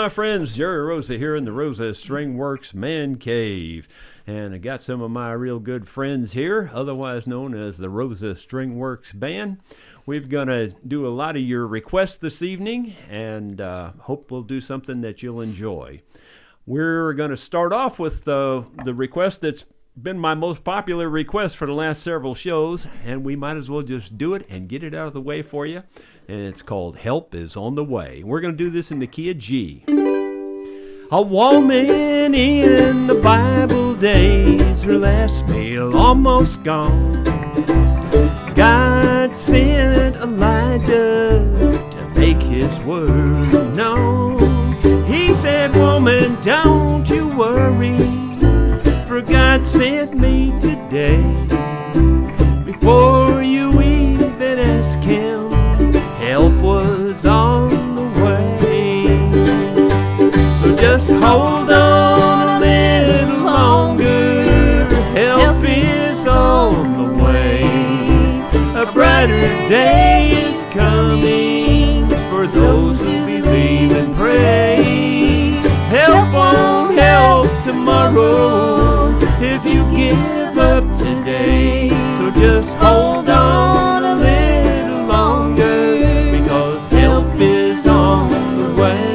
my friends, Jerry Rosa here in the Rosa String Works Man Cave. And I got some of my real good friends here, otherwise known as the Rosa String Works Band. We're going to do a lot of your requests this evening, and hope we'll do something that you'll enjoy. We're going to start off with the request that's been my most popular request for the last several shows, and we might as well just do it and get it out of the way for you. And it's called Help Is on the Way. We're going to do this in the key of G. A woman in the Bible days, her last meal almost gone. God sent Elijah to make his word known. He said, woman, don't you worry, for God sent me today. Before you even ask him, help was on the way. So just hold on a little longer, help is on the way. A brighter day is coming for those who believe and pray. Help won't help tomorrow if you give up today. So just hold on a little longer, because help is on the way.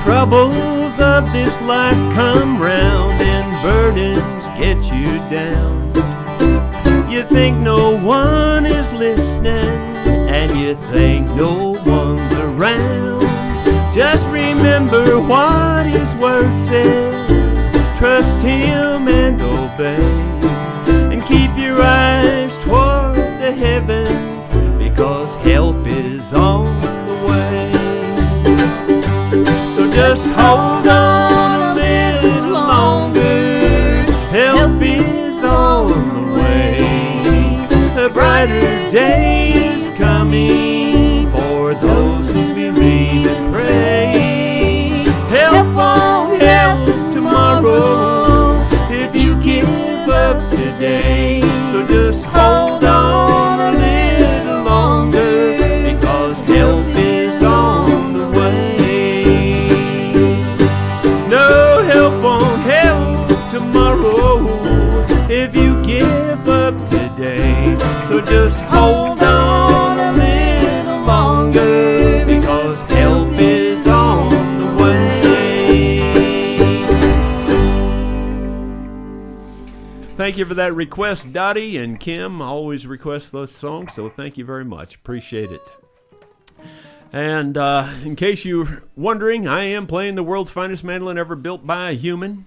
Troubles of this life come round and burdens get you down. You think no one is listening and you think no one's around. Just remember what his word said. Trust him and obey, and keep your eyes toward the heavens, because help is on the way. Just hold on a little longer, help is on the way. A brighter day is coming for those who believe and pray. Help won't help tomorrow if you give up today. So just hold on a little longer, because help is on the way. Tomorrow if you give up today. So just hold on a little longer, because help is on the way. Thank you for that request, Dottie, and Kim always request those songs, so thank you very much. Appreciate it. And in case you're wondering, I am playing the world's finest mandolin ever built by a human.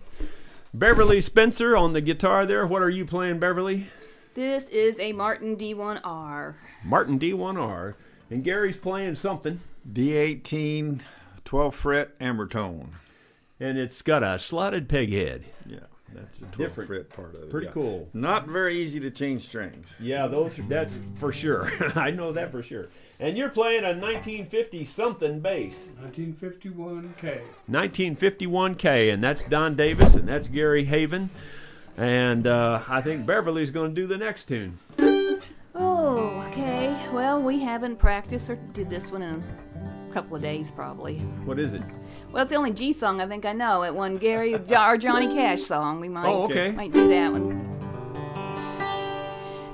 Beverly Spencer on the guitar there. What are you playing, Beverly? This is a Martin D1R. Martin D1R. And Gary's playing something. D18, 12 fret amber tone. And it's got a slotted peg head. Yeah, that's the 12 fret part of it. Pretty cool. Not very easy to change strings. Yeah, that's for sure. I know that for sure. And you're playing a 1950-something bass. 1951K. 1951K, and that's Don Davis, and that's Gary Haven. And I think Beverly's going to do the next tune. Oh, okay. Well, we haven't practiced or did this one in a couple of days, probably. What is it? Well, it's the only G song I think I know. It one Gary or Johnny Cash song. We might, might do that one.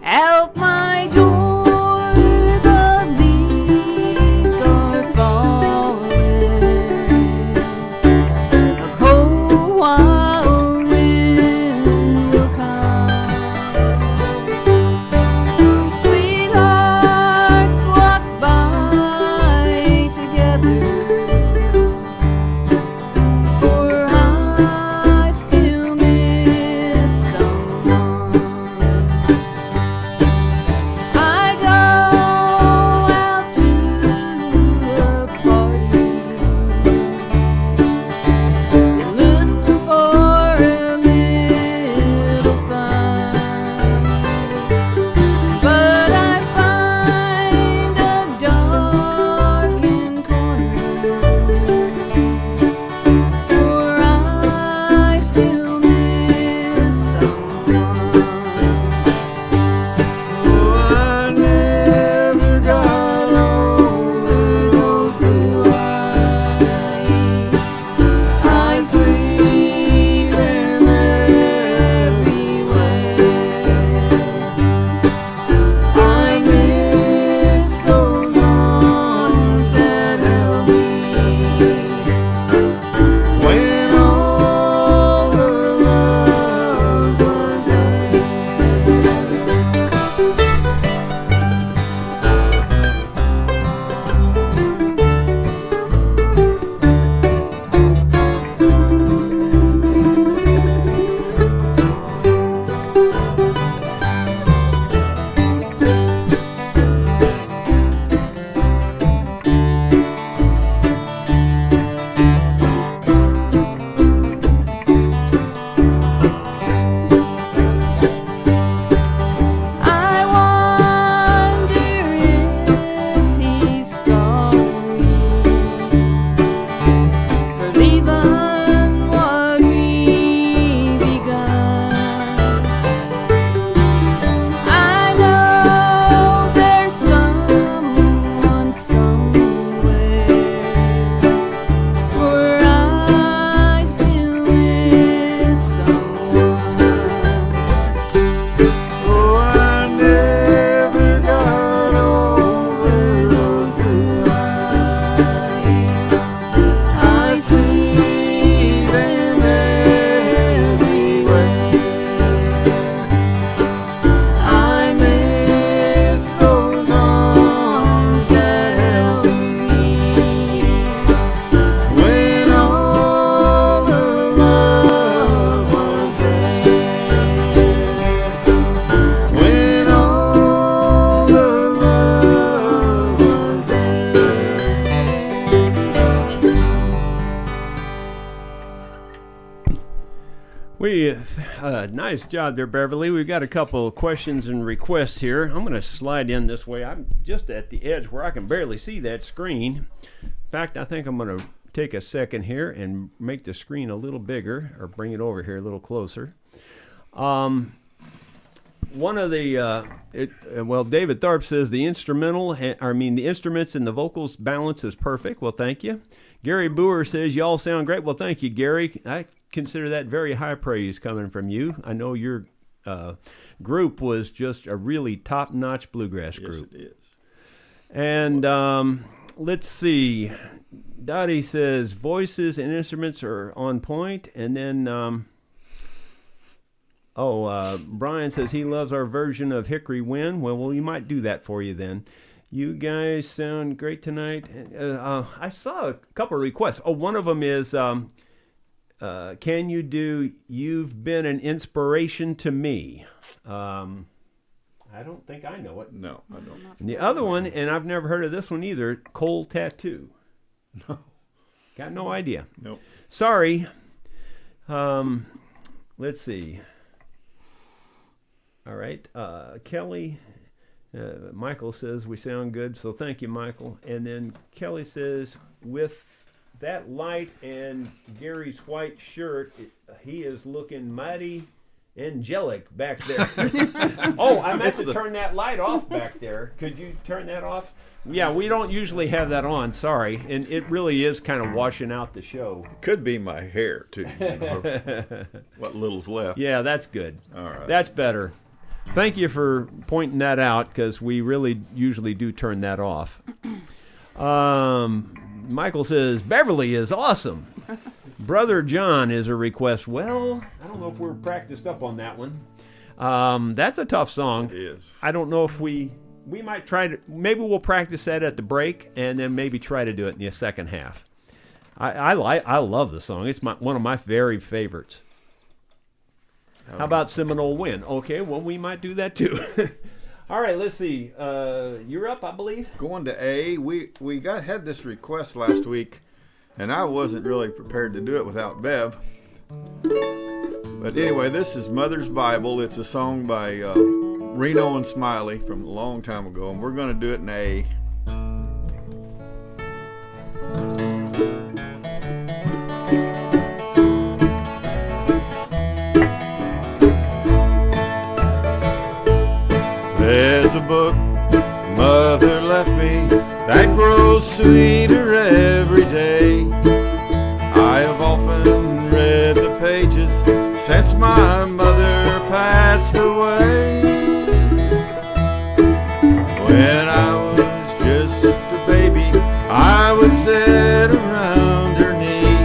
Out my door, the leaves are falling. A cold wild wind will come. Sweethearts walk by together, for I still miss someone. Nice job there, Beverly. We've got a couple of questions and requests here. I'm going to slide in this way. I'm just at the edge where I can barely see that screen. In fact, I think I'm going to take a second here and make the screen a little bigger, or bring it over here a little closer. One of the, David Tharp says the instruments and the vocals balance is perfect. Well, thank you. Gary Boer says, y'all sound great. Well, thank you, Gary. I consider that very high praise coming from you. I know your group was just a really top-notch bluegrass group. Yes, it is. And let's see. Dottie says voices and instruments are on point. And then, Brian says he loves our version of Hickory Wind. Well, we might do that for you then. You guys sound great tonight. I saw a couple of requests. Oh, one of them is, can you do You've Been an Inspiration to Me? I don't think I know it. No, I don't. And the other one, and I've never heard of this one either, Cold Tattoo. No. Got no idea. Nope. Sorry. Let's see. All right. Kelly, Michael says we sound good, so thank you, Michael. And then Kelly says, with that light and Gary's white shirt, he is looking mighty angelic back there. Oh, I meant to turn that light off back there. Could you turn that off? Yeah, we don't usually have that on, sorry. And it really is kind of washing out the show. Could be my hair, too. You know, what little's left. Yeah, that's good. All right. That's better. Thank you for pointing that out, because we really usually do turn that off. Michael says, Beverly is awesome. Brother John is a request. Well, I don't know if we're practiced up on that one. That's a tough song. It is. I don't know if we might try to, maybe we'll practice that at the break and then maybe try to do it in the second half. I love the song. It's one of my very favorites. How about Seminole Wind? Okay, well, we might do that too. All right, let's see. You're up, I believe. Going to A, we had this request last week, and I wasn't really prepared to do it without Bev. But anyway, this is Mother's Bible. It's a song by Reno and Smiley from a long time ago, and we're going to do it in A. There's a book Mother left me that grows sweeter every day. I have often read the pages since my mother passed away. When I was just a baby, I would sit around her knee.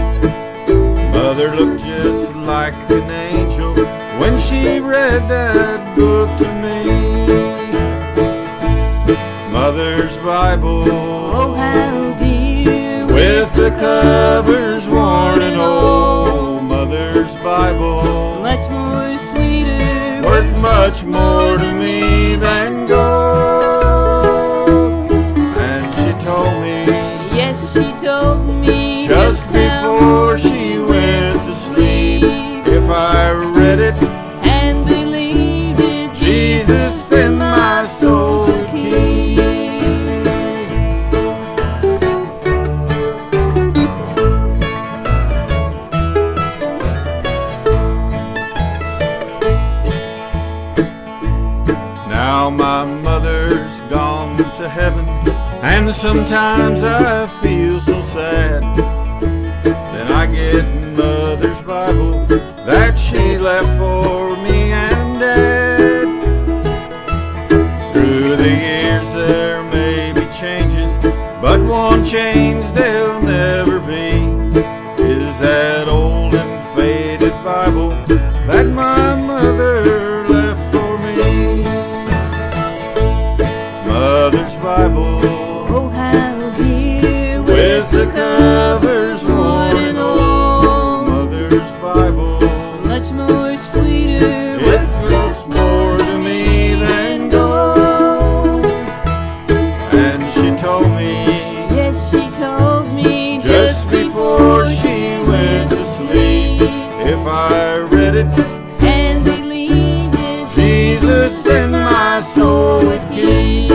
Mother looked just like an angel when she read that book to me. Mother's Bible, oh how dear, with the covers worn and old. Mother's Bible, much more sweeter, worth much more to me than gold. And she told me, yes she told me, just before she went to sleep, if I read it and believed it, Jesus then my soul would keep. Now my mother's gone to heaven, and sometimes I feel so sad. Then I get Mother's Bible that she left for me and Dad. Through the years there may be changes, but one change there'll never be is that old and faded Bible that my mother left for me. Mother's Bible, oh how dear, with the covers worn and old. Mother's Bible, much more sweeter, it's much more to me than gold. And she told me, yes she told me, just before she went to it, and believed it, Jesus, then my soul would keep.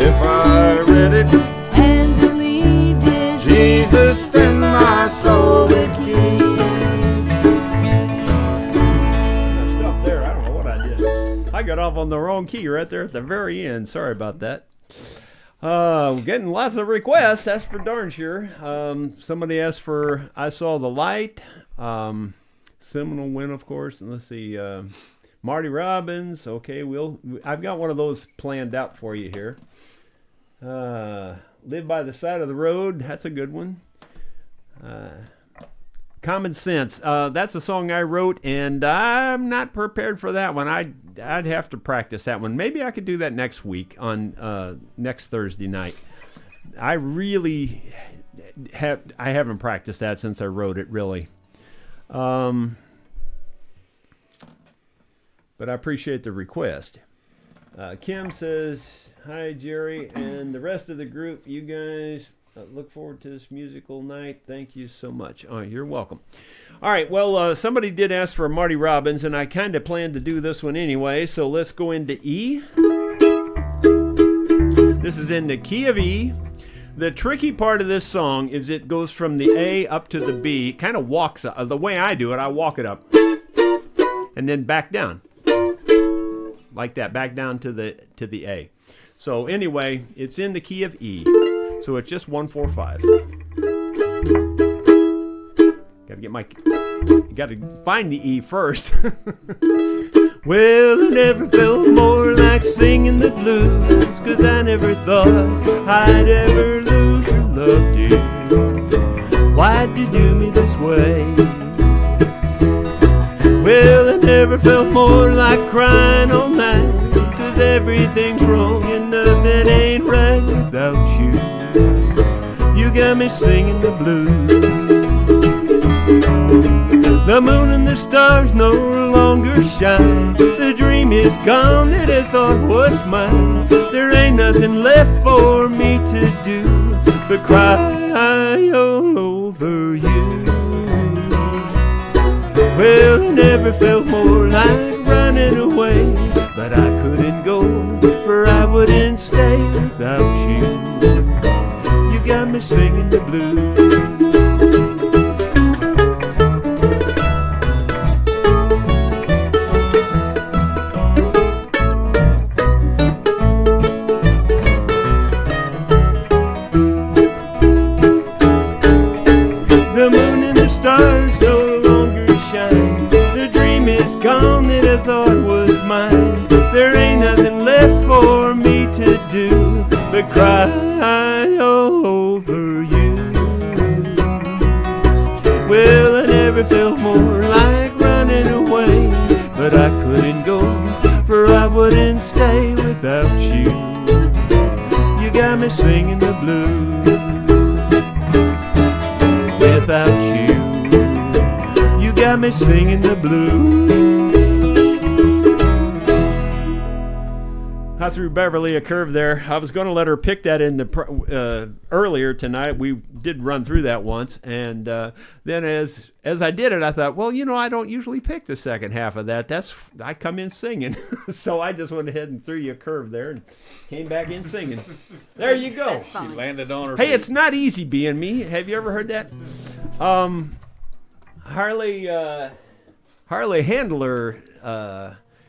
If I read it, and believed it, Jesus, then my soul would keep. I stopped there. I don't know what I did. I got off on the wrong key right there at the very end. Sorry about that. We're getting lots of requests. That's for darn sure. Somebody asked for "I Saw the Light," Seminole Win, of course, and let's see, Marty Robbins. Okay, I've got one of those planned out for you here. "Live by the Side of the Road." That's a good one. "Common Sense." That's a song I wrote, and I'm not prepared for that one. I'd have to practice that one. Maybe I could do that next week on next Thursday night. I really haven't practiced that since I wrote it, really. But I appreciate the request. Kim says, "Hi, Jerry, and the rest of the group. You guys look forward to this musical night. Thank you so much." Oh, you're welcome. All right, well, somebody did ask for Marty Robbins, and I kind of planned to do this one anyway, so let's go into E. This is in the key of E. The tricky part of this song is it goes from the A up to the B. It kind of walks up. The way I do it, I walk it up and then back down. Like that, back down to the A. So anyway, it's in the key of E. So it's just 1-4-5. Gotta find the E first. Well, I never felt more like singing the blues, 'cause I never thought I'd ever lose your love, dear. Why'd you do me this way? Well, I never felt more like crying all night, 'cause everything's wrong and nothing ain't right without you. You got me singing the blues. The moon and the stars no longer shine. The dream is gone that I thought was mine. There ain't nothing left for me to do but cry all over you. Well, I never felt more like running away, but I couldn't go, for I wouldn't stay without you. You got me singing the blues. The moon and the stars no longer shine. The dream is gone that I thought was mine. There ain't nothing left for me to do but cry all over you. Well, I never felt more like running away, but I couldn't go, for I wouldn't stay without you. You got me singing the blues. Without you, you got me singing the blues. I threw Beverly a curve there. I was going to let her pick that in the earlier tonight. We did run through that once, and then as I did it, I thought, well, I don't usually pick the second half of that. I come in singing, so I just went ahead and threw you a curve there and came back in singing. There you go. That's fine. She landed on her Hey, feet. it's not easy being me. Have you ever heard that? Harley Handler,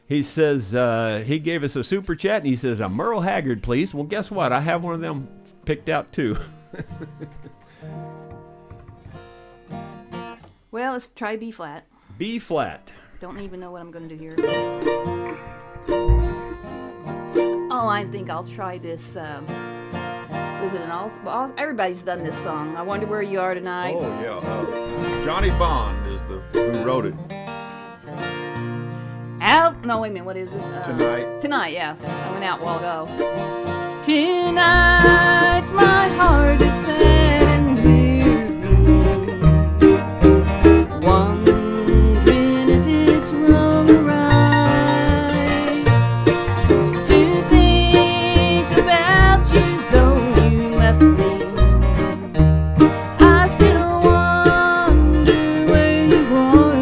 he says he gave us a super chat, and he says, "A Merle Haggard, please." Well, guess what? I have one of them picked out too. Well, let's try B flat. B flat. Don't even know what I'm going to do here. Oh, I think I'll try this. Was it an all? Everybody's done this song. I Wonder Where You Are Tonight. Oh, yeah. Johnny Bond is who wrote it. Out. No, wait a minute. What is it? Tonight. Tonight, yeah. I went out a while ago. Tonight, my heart is sad and weary, wondering if it's wrong or right to think about you, though you left me. I still wonder where you are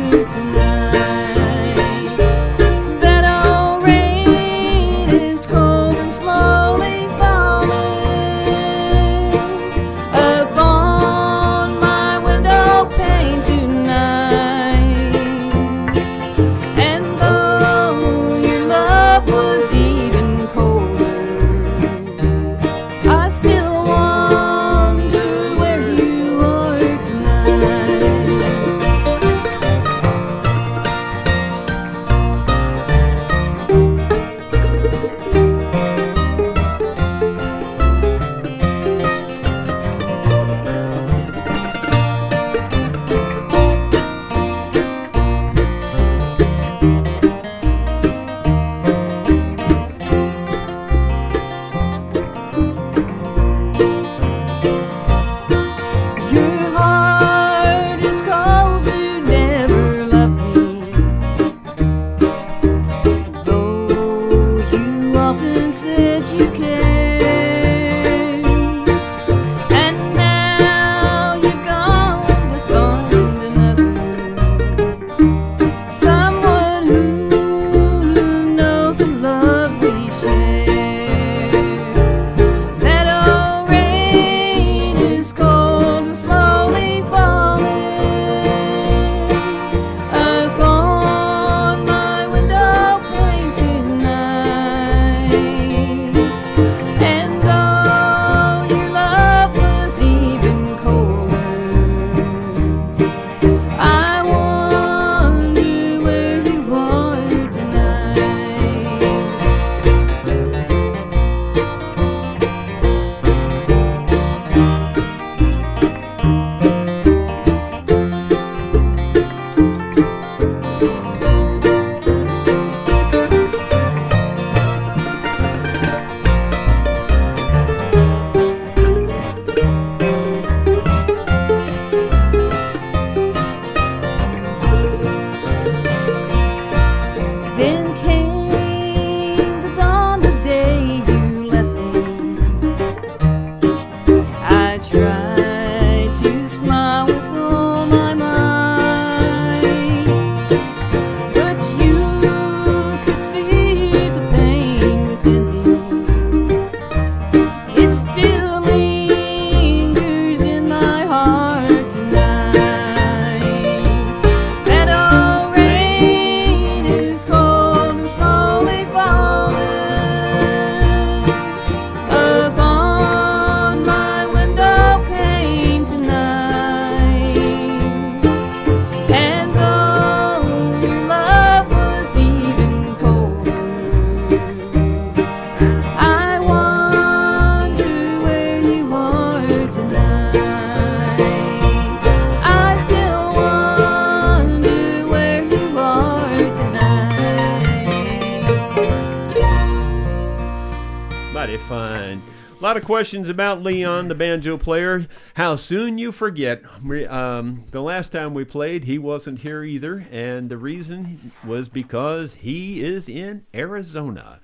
A lot of questions about Leon, the banjo player. How soon you forget. The last time we played, he wasn't here either, and the reason was because he is in Arizona.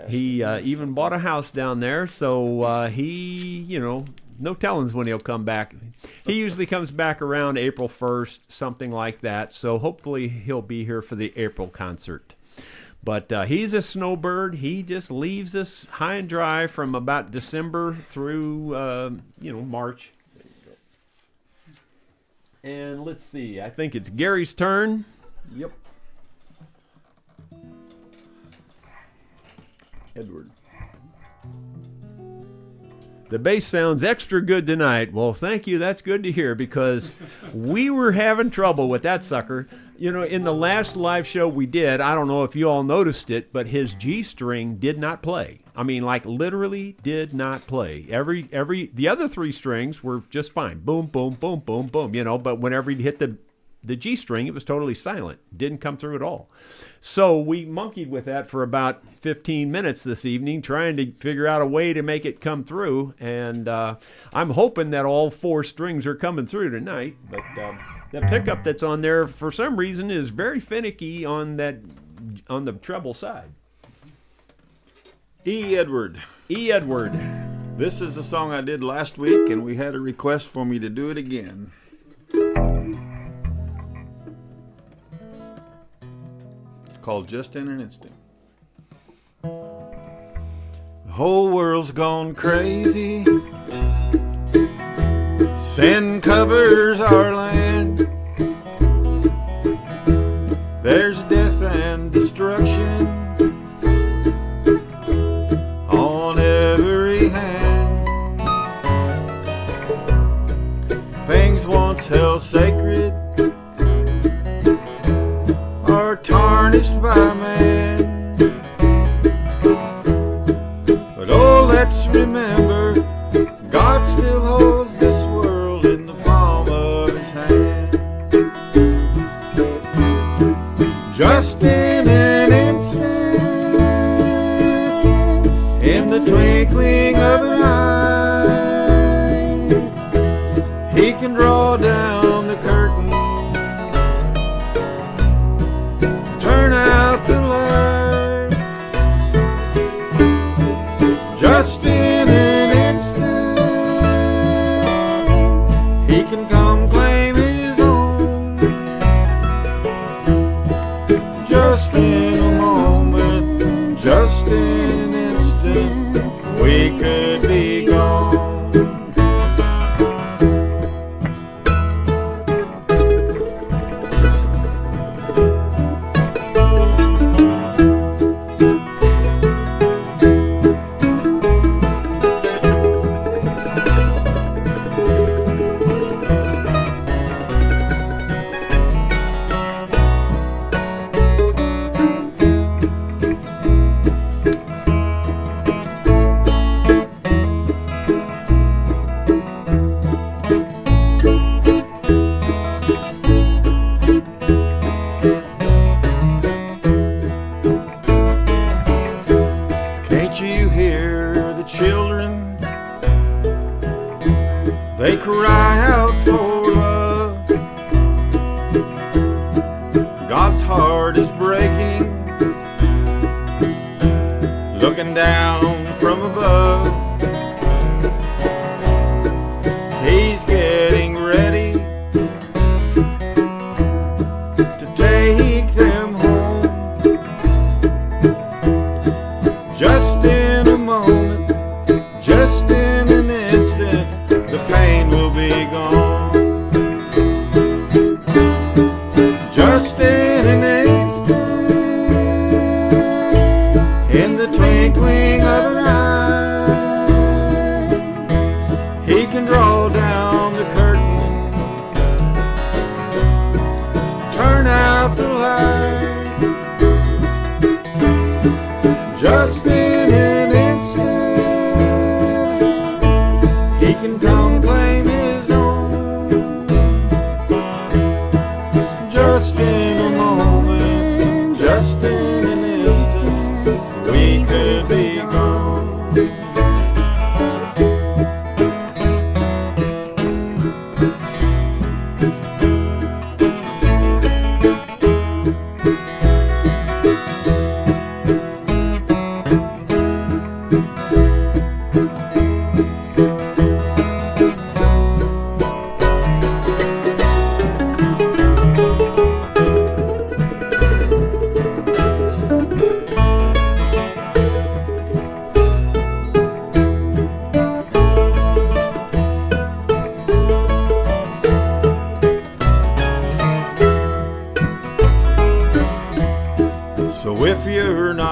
He even bought a house down there, so he, no tellings when he'll come back. He usually comes back around April 1st, something like that, so hopefully he'll be here for the April concert. But he's a snowbird. He just leaves us high and dry from about December through, March. And let's see. I think it's Gary's turn. Yep. Edward. The bass sounds extra good tonight. Well, thank you. That's good to hear because we were having trouble with that sucker. In the last live show we did, I don't know if you all noticed it, but his G string did not play. I mean, like literally did not play. The other three strings were just fine. Boom, boom, boom, boom, boom, but whenever he hit the G string, it was totally silent. Didn't come through at all. So we monkeyed with that for about 15 minutes this evening, trying to figure out a way to make it come through. And I'm hoping that all four strings are coming through tonight. But the pickup that's on there, for some reason, is very finicky on the treble side. E. Edward. E. Edward. This is a song I did last week, and we had a request for me to do it again. Called Just in an Instant. The whole world's gone crazy. Sin covers our land. There's death and destruction on every hand. Things once held sacred are tarnished by man. But oh, let's remember, God still holds this world in the palm of his hand. Just in an instant, in the twinkling of an eye, he can draw down the curtain, turn out the light. Just in an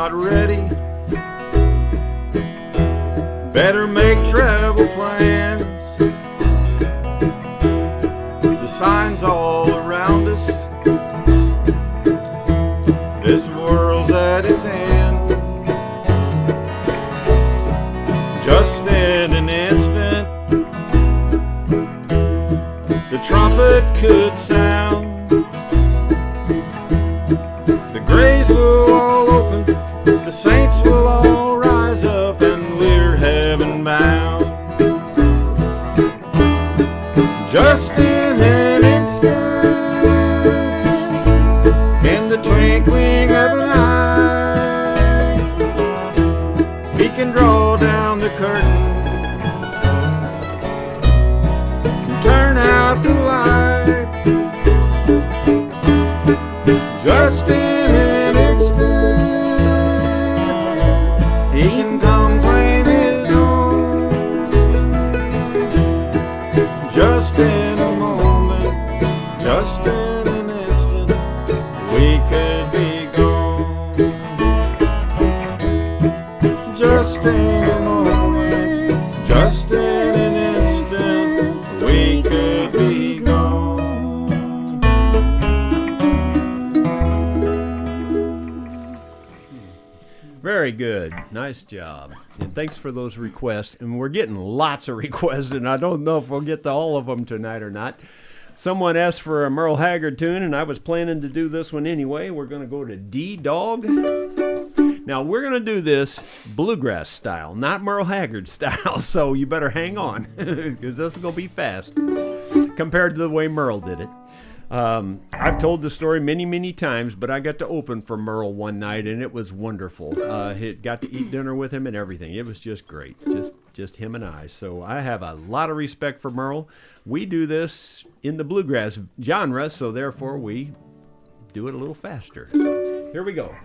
not ready, better make travel plans. The signs all around us, this world's at its end. Just in an instant, the trumpet could sound. The graves will all open, the saints will all rise up, and we're heaven bound. Just in an instant, in the twinkling of an eye, we can draw down the curtain, turn out the light. Just in an instant, he can come claim his own. Just in a moment, just in an instant, we could be gone. Just in a moment, just in an instant, we could be gone. Very good. Nice job. And thanks for those requests. And we're getting lots of requests, and I don't know if we'll get to all of them tonight or not. Someone asked for a Merle Haggard tune, and I was planning to do this one anyway. We're going to go to D-Dog. Now, we're going to do this bluegrass style, not Merle Haggard style, so you better hang on, because this is going to be fast compared to the way Merle did it. I've told the story many, many times, but I got to open for Merle one night, and it was wonderful. Got to eat dinner with him and everything. It was just great, just him and I. So I have a lot of respect for Merle. We do this in the bluegrass genre, so therefore we do it a little faster. So here we go.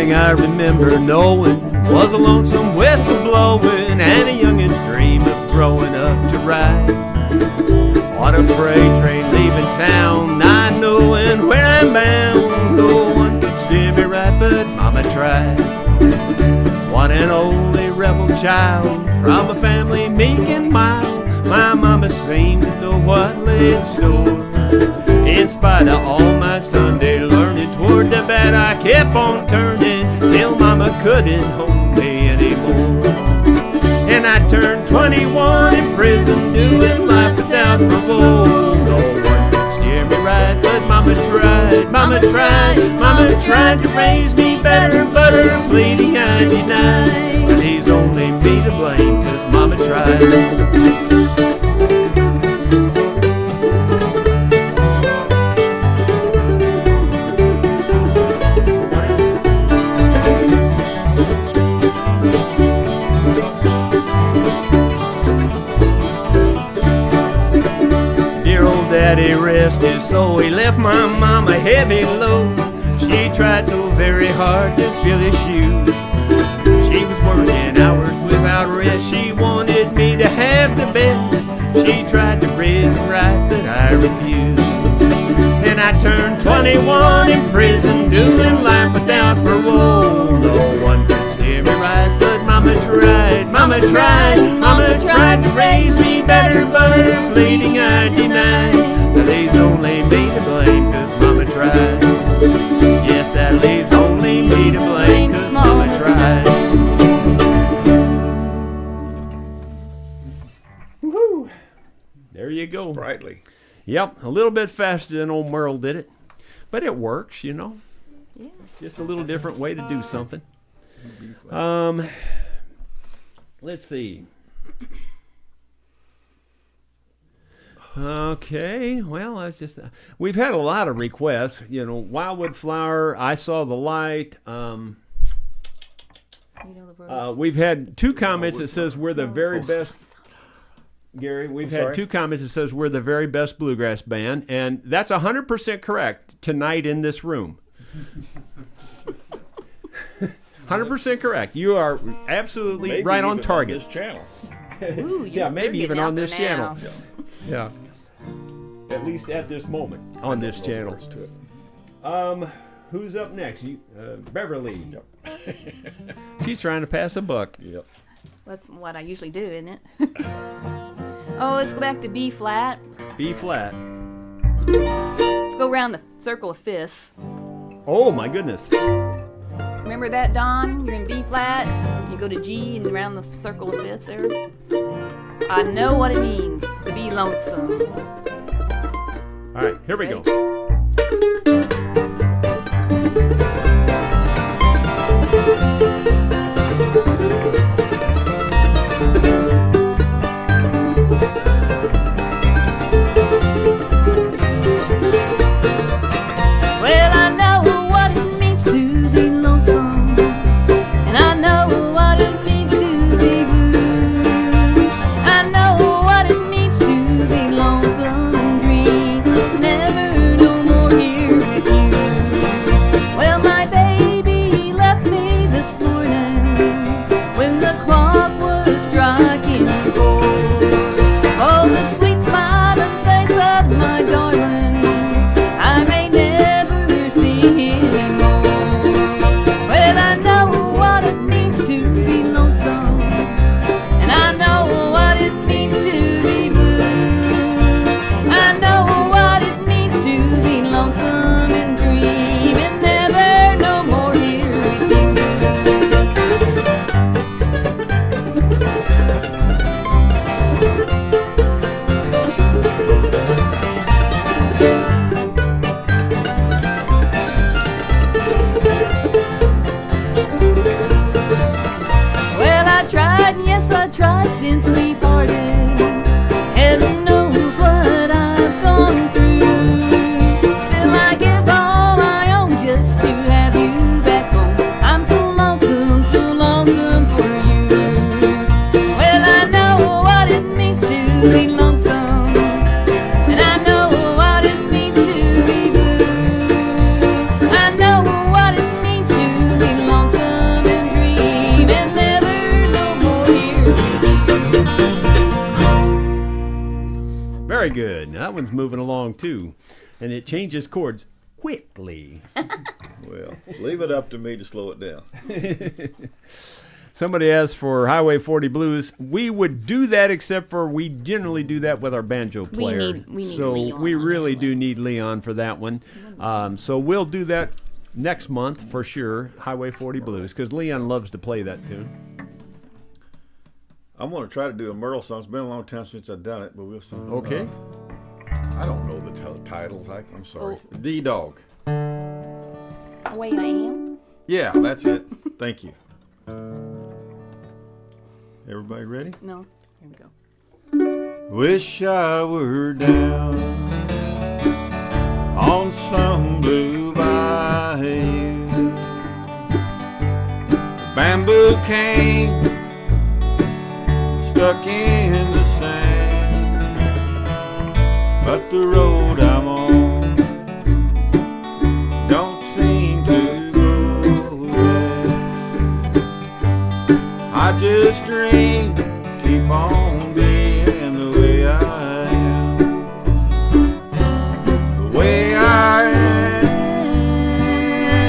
I remember knowing was a lonesome whistle blowing and a youngin's dream of growing up to ride on a freight train leaving town, not knowing where I'm bound. No one could steer me right, but Mama tried. One and only rebel child from a family meek and mild, my Mama seemed to know what lay in store. In spite of all my Sunday learning, toward the bed I kept on turning till Mama couldn't hold me anymore. And I turned 21 in prison, doing life without parole. No one could steer me right, but Mama tried. Mama tried, Mama tried to raise me better, but her pleading I denied. But he's only me to blame, 'cause Mama tried. Daddy rest his soul, he left my mom a heavy load. She tried so very hard to fill his shoes. She was working hours without rest. She wanted me to have the best. She tried to raise and right, but I refused. And I turned 21 in prison, doing life without parole. No one could steer me right, but Mama tried. Mama tried, Mama tried to raise me better, but her pleading I denied. That leaves only me to blame, 'cause Mama tried. Yes, that leaves only me to blame, 'cause Mama tried. Woohoo! There you go. Sprightly. Yep, a little bit faster than old Merle did it. But it works, you know. Yeah. Just a little different way to do something. Let's see. Okay, well, I just we've had a lot of requests. You know, Wildwood Flower, I Saw the Light. We've had two comments that says we're the very best. Gary, we've had two comments that says we're the very best bluegrass band, and that's 100% correct tonight in this room. 100% correct. You are absolutely Maybe right on even target. this channel. Ooh, Yeah, maybe you're even getting on out this there channel. now. Yeah. At least at this moment on this channel. To it. Who's up next? Beverly. Yep. She's trying to pass a buck. Yep. That's what I usually do, isn't it? Oh, let's go back to B flat. B flat. Let's go around the circle of fifths. Oh my goodness. Remember that, Don? You're in B flat. You go to G and around the circle of fifths there. I know what it means to be lonesome. All right, here we go. Well, I know what it means to be lonesome, and I know what it means to be blue. I know what it means to be lonesome and dream never no more here with you. Well, my baby left me this morning when the clock was striking 4. Oh, the sweet smiling face of my darling, I may never see anymore. Well, I know what it means to be lonesome, and I know what it means to be blue. I know what it means to be lonesome and dream and never no more here with you. Well, I tried, yes, I tried since we parted. Heaven knows what I've gone through. Still, I give all I own just to have you back home. I'm so lonesome for you. Well, I know what it means to be lonesome, and I know what it means to be blue. I know what it means to be lonesome and dream and never no more here with you. Very good. Now, that one's moving along too. And it changes chords quickly. Well, leave it up to me to slow it down. Somebody asked for Highway 40 Blues. We would do that, except for we generally do that with our banjo player. We need so Leon we on really that do need Leon for that one. So we'll do that next month for sure, Highway 40 Blues, because Leon loves to play that tune. I'm going to try to do a Merle song. It's been a long time since I've done it, but we'll sing. Okay. I don't know the titles. I'm sorry. D-Dog. Away I am. Yeah, that's it. Thank you. Everybody ready? No. Here we go. Wish I were down on some blue bayou. Bamboo cane stuck in the sand, but the road I'm on don't seem to go there. I just dream, keep on being the way I am. The way I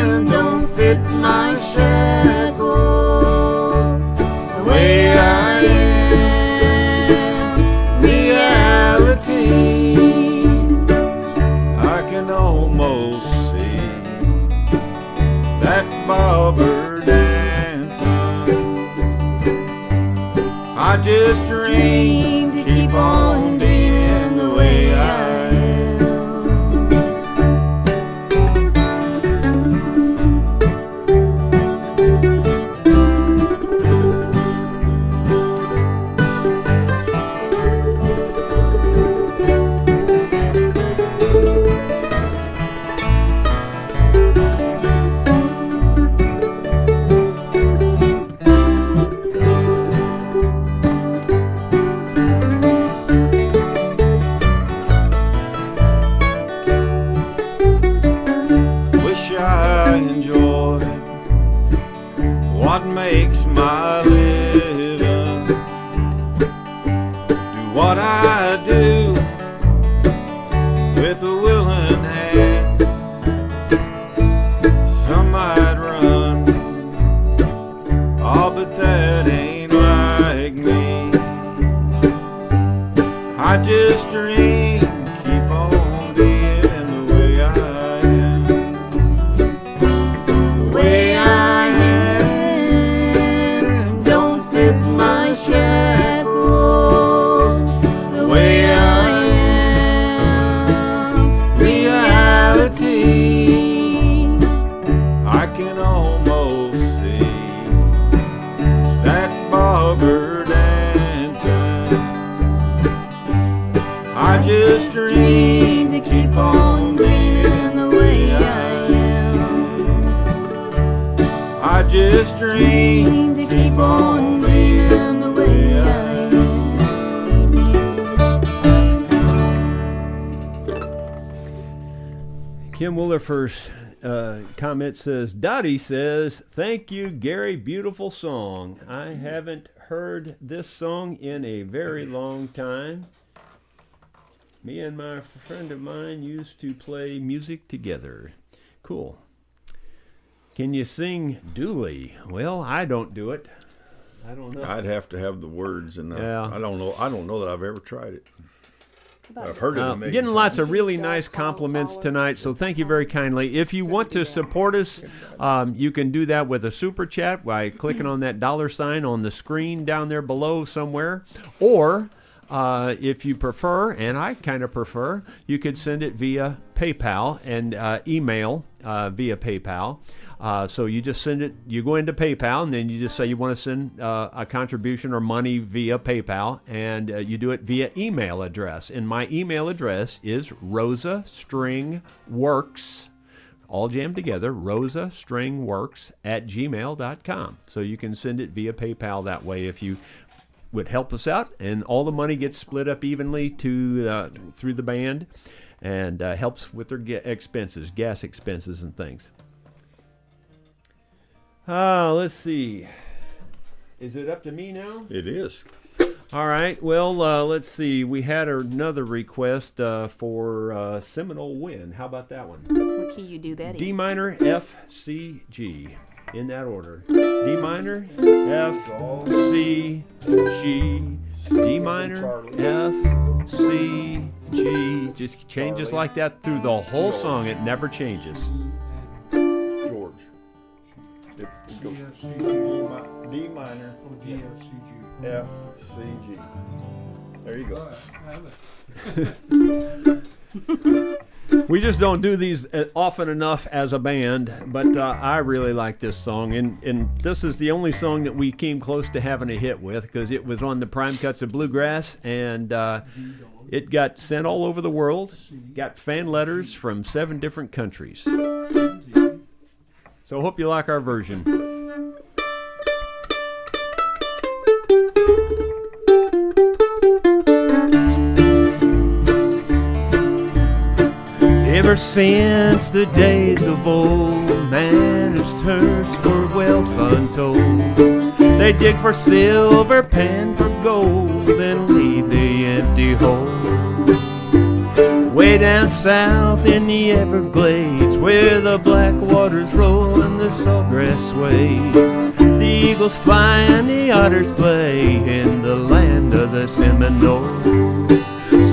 am don't fit my shackles. The way I am, reality to keep on dreaming the way I am. I just dream To keep on dreaming the way I am. Kim Willifer's comment says, Dottie says, thank you, Gary, beautiful song. I haven't heard this song in a very long time. Me and my friend of mine used to play music together. Cool. Can you sing Dooley? Well, I don't do it. I don't know. I'd have to have the words, and Yeah. I don't know that I've ever tried it. I've heard it a million Getting lots times. of really nice compliments tonight, so thank you very kindly. If you want to support us, you can do that with a super chat by clicking on that $ on the screen down there below somewhere. Or if you prefer, and I kind of prefer, you could send it via PayPal and email via PayPal. So you just send it, you go into PayPal, and then you just say you want to send a contribution or money via PayPal, and you do it via email address. And my email address is rosastringworks, all jammed together, rosastringworks@gmail.com. So you can send it via PayPal that way if you would help us out, and all the money gets split up evenly to through the band, and helps with their expenses, gas expenses and things. Let's see. Is it up to me now? It is. All right. Well, let's see. We had another request for Seminole Wind. How about that one? What key you do that D in? minor, F, C, G. In that order. D minor, F, C, G. D minor, F, C, G. Just changes like that through the whole song. It never changes. George. It goes G, F, C, G. D minor, Oh, G, F, C, G. F, C, G. There you All go. right, have it. We just don't do these often enough as a band, but I really like this song, and this is the only song that we came close to having a hit with, because it was on the Prime Cuts of Bluegrass, and it got sent all over the world, got fan letters from 7 different countries. So I hope you like our version. Ever since the days of old, man has searched for wealth untold. They dig for silver, pan for gold, and leave the empty hole. Way down south in the Everglades, where the black waters roll and the saltgrass sways, the eagles fly and the otters play in the land of the Seminole.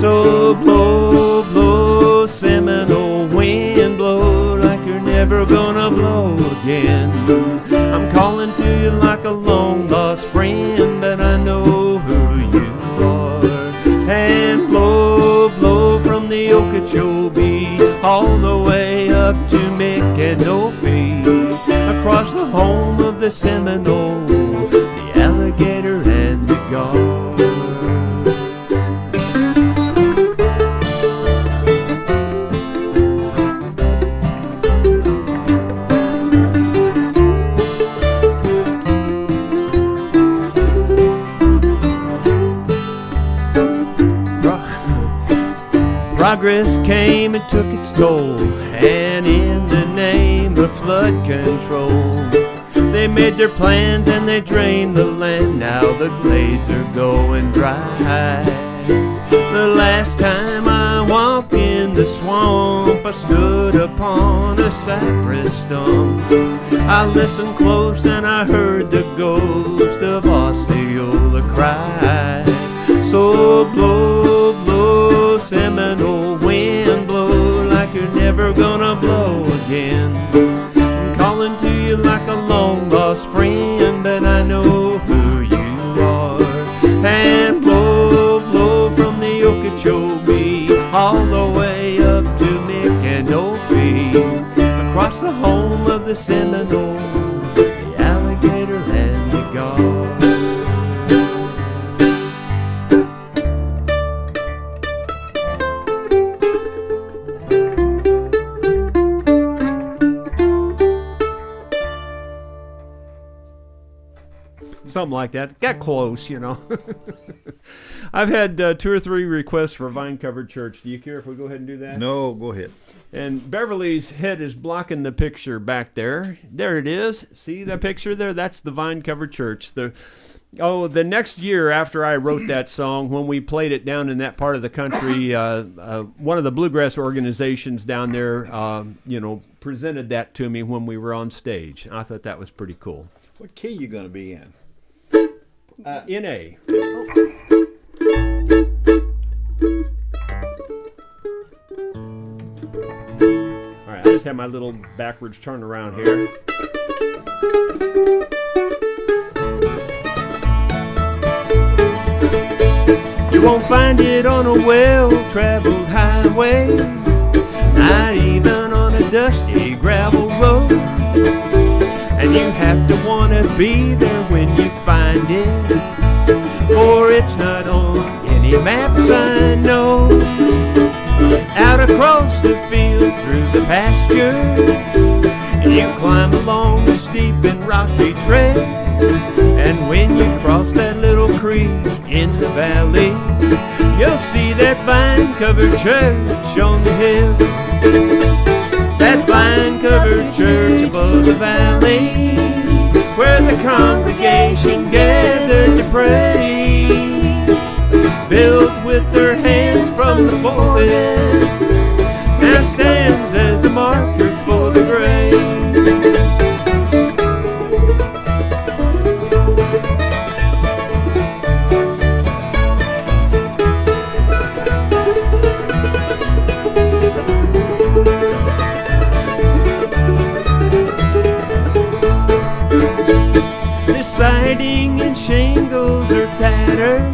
So blow, blow, Seminole wind, blow like you're never gonna blow again. I'm calling to you like a long lost friend, but I know who you are. And blow, blow from the Okeechobee all the way up to Micanopy, across the home of the Seminole, the alligator and the gar. Progress came and took its toll, and in the name of flood control, they made their plans and they drained the land. Now the glades are going dry. The last time I walked in the swamp, I stood upon a cypress stump. I listened close and I heard the ghost of Osceola cry. So blow, blow, Seminole wind, blow like you're never gonna blow again. I'm calling to you like a long lost friend, but I know who you are. And blow, blow from the Okeechobee all the way up to Micanopy, across the home of the Seminole, the alligator and the gar. something like that. Got close, you know. I've had 2 or 3 requests for Vine Covered Church. Do you care if we go ahead and do that? No, go ahead. And Beverly's head is blocking the picture back there. There it is. See that picture there? That's the Vine Covered Church. The next year after I wrote that song, when we played it down in that part of the country, one of the bluegrass organizations down there, presented that to me when we were on stage. I thought that was pretty cool. What key you going to be in? In A. All right, I just have my little backwards turn around here. You won't find it on a well-traveled highway, not even on a dusty gravel road. And you have to want to be there when you find it, for it's not on any maps I know. Out across the field through the pasture, you climb along the steep and rocky trail, and when you cross that little creek in the valley, you'll see that vine-covered church on the hill. That vine-covered church above the valley, where the congregation gathered to pray, built with their hands from the forest, now stands as a marker for the grave. The siding and shingles are tattered,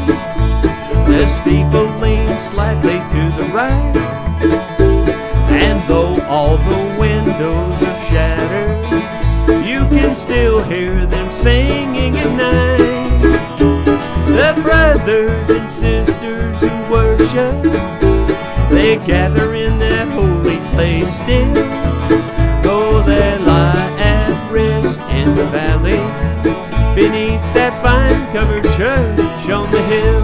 the steeple leans slightly to the right, and though all the windows are shattered, you can still hear them singing at night. The brothers and sisters who worship, they gather in that holy place still, though they lie at rest in the valley, beneath that vine-covered church on the hill.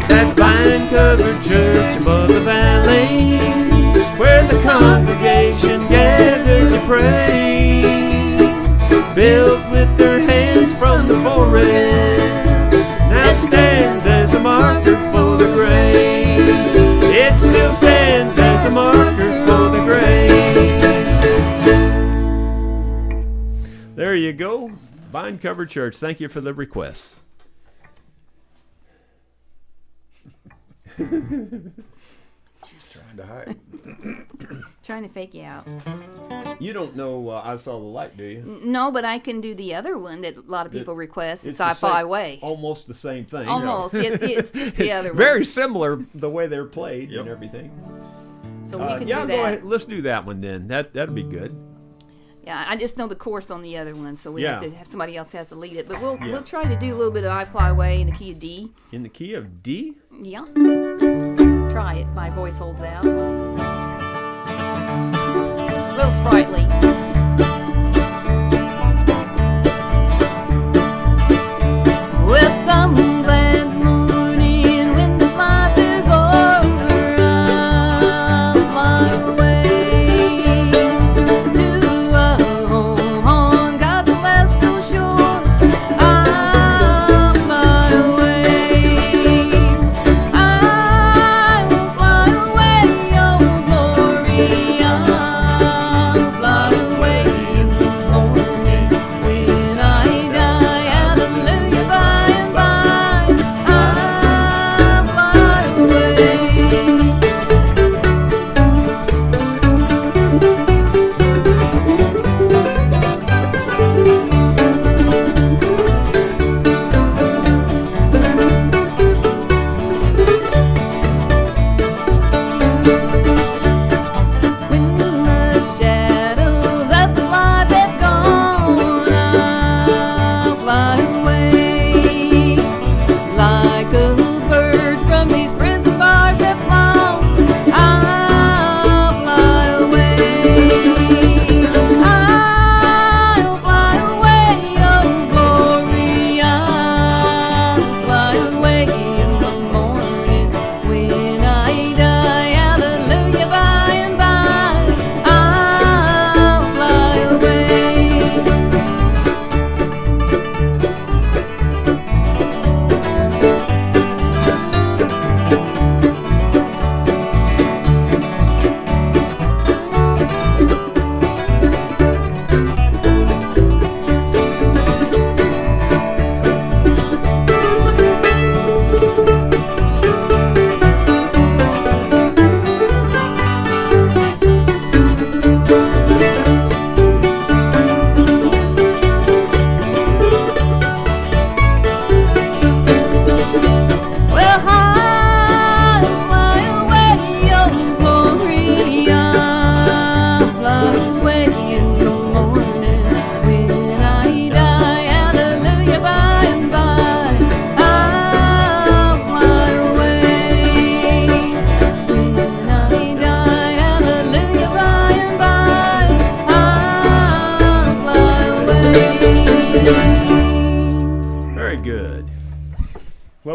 That vine-covered church above the valley, where the congregation gathered to pray, built with their hands from the forest, now stands as a marker for the grave. It still stands as a marker for the grave. There you go. Vine Covered Church. Thank you for the request. She's trying to hide. Trying to fake you out. You don't know I Saw the Light, do you? No, but I can do the other one that a lot of people request. It's the Sci-Fi same- Way. Almost the same thing. Almost. It's just the other one. Very similar the way they're played Yep. and everything. So we can Yeah, do go that. ahead. Let's do that one then. That'd be good. Yeah, I just know the chorus on the other one, so we have Yeah. to have somebody else has to lead it. But we'll Yeah. we'll try to do a little bit of I Fly Away in the key of D. In the key of D? Yeah. Try it. My voice holds out. A little sprightly. Well, some glad morning when this life is over, I'll fly away to a home on God's celestial shore. I'll fly away. I will fly away, oh glory. I'll fly away.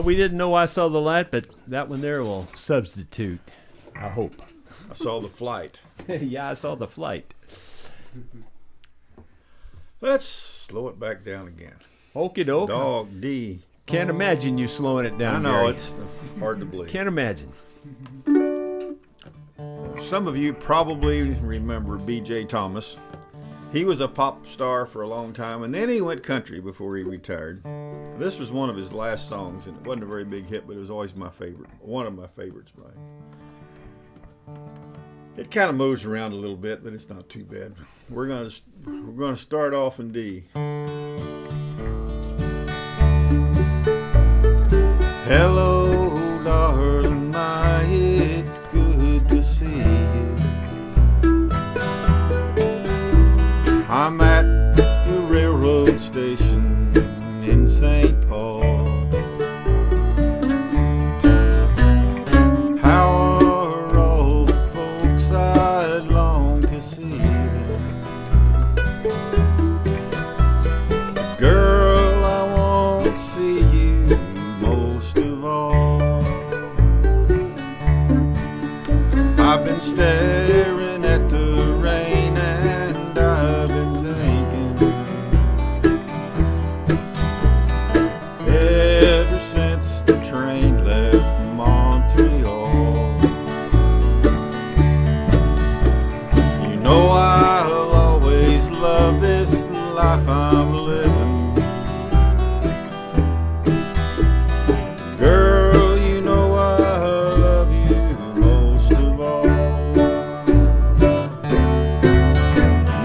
Well, we didn't know I saw the light, but that one there will substitute. I hope. I saw the flight. Yeah, I saw the flight. Let's slow it back down again. Okie doke. Dog D. Can't imagine you slowing it down. I know, Gary. it's hard to believe. Can't imagine. Some of you probably remember B.J. Thomas. He was a pop star for a long time, and then he went country before he retired. This was one of his last songs, and it wasn't a very big hit, but it was always my favorite. One of my favorites by him. It kind of moves around a little bit, but it's not too bad. We're gonna start off in D. Hello, darling, my, it's good to see you. I'm at the railroad station in St. Paul. How are all the folks I'd long to see them? Girl, I want to see you most of all. I've been staring at the rain and I've been thinking ever since the train left Montreal. You know I'll always love this life I'm living. Girl, you know I love you most of all.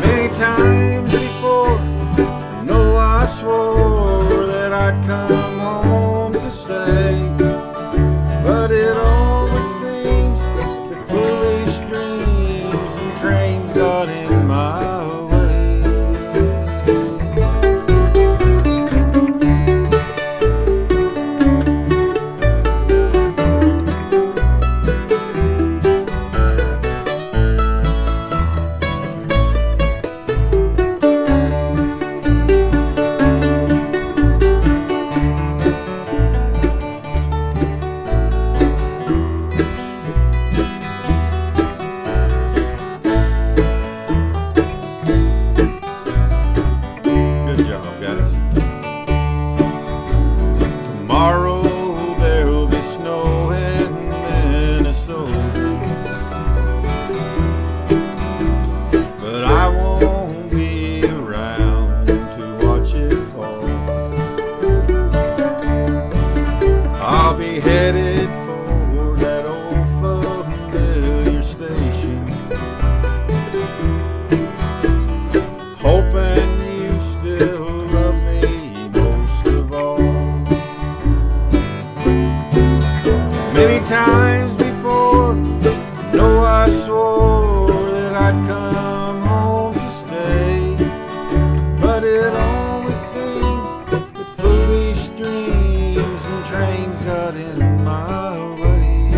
Many times before, you know I swore that I'd come home to stay, but it always seems that foolish dreams and trains got in my way. Good job, guys. Tomorrow there'll be snow in Minnesota, but I won't be around to watch it fall. I'll be headed for that old familiar station, hoping you still love me most of all. Many times before, no, I swore that I'd come home to stay, but it always seems that foolish dreams and trains got in my way.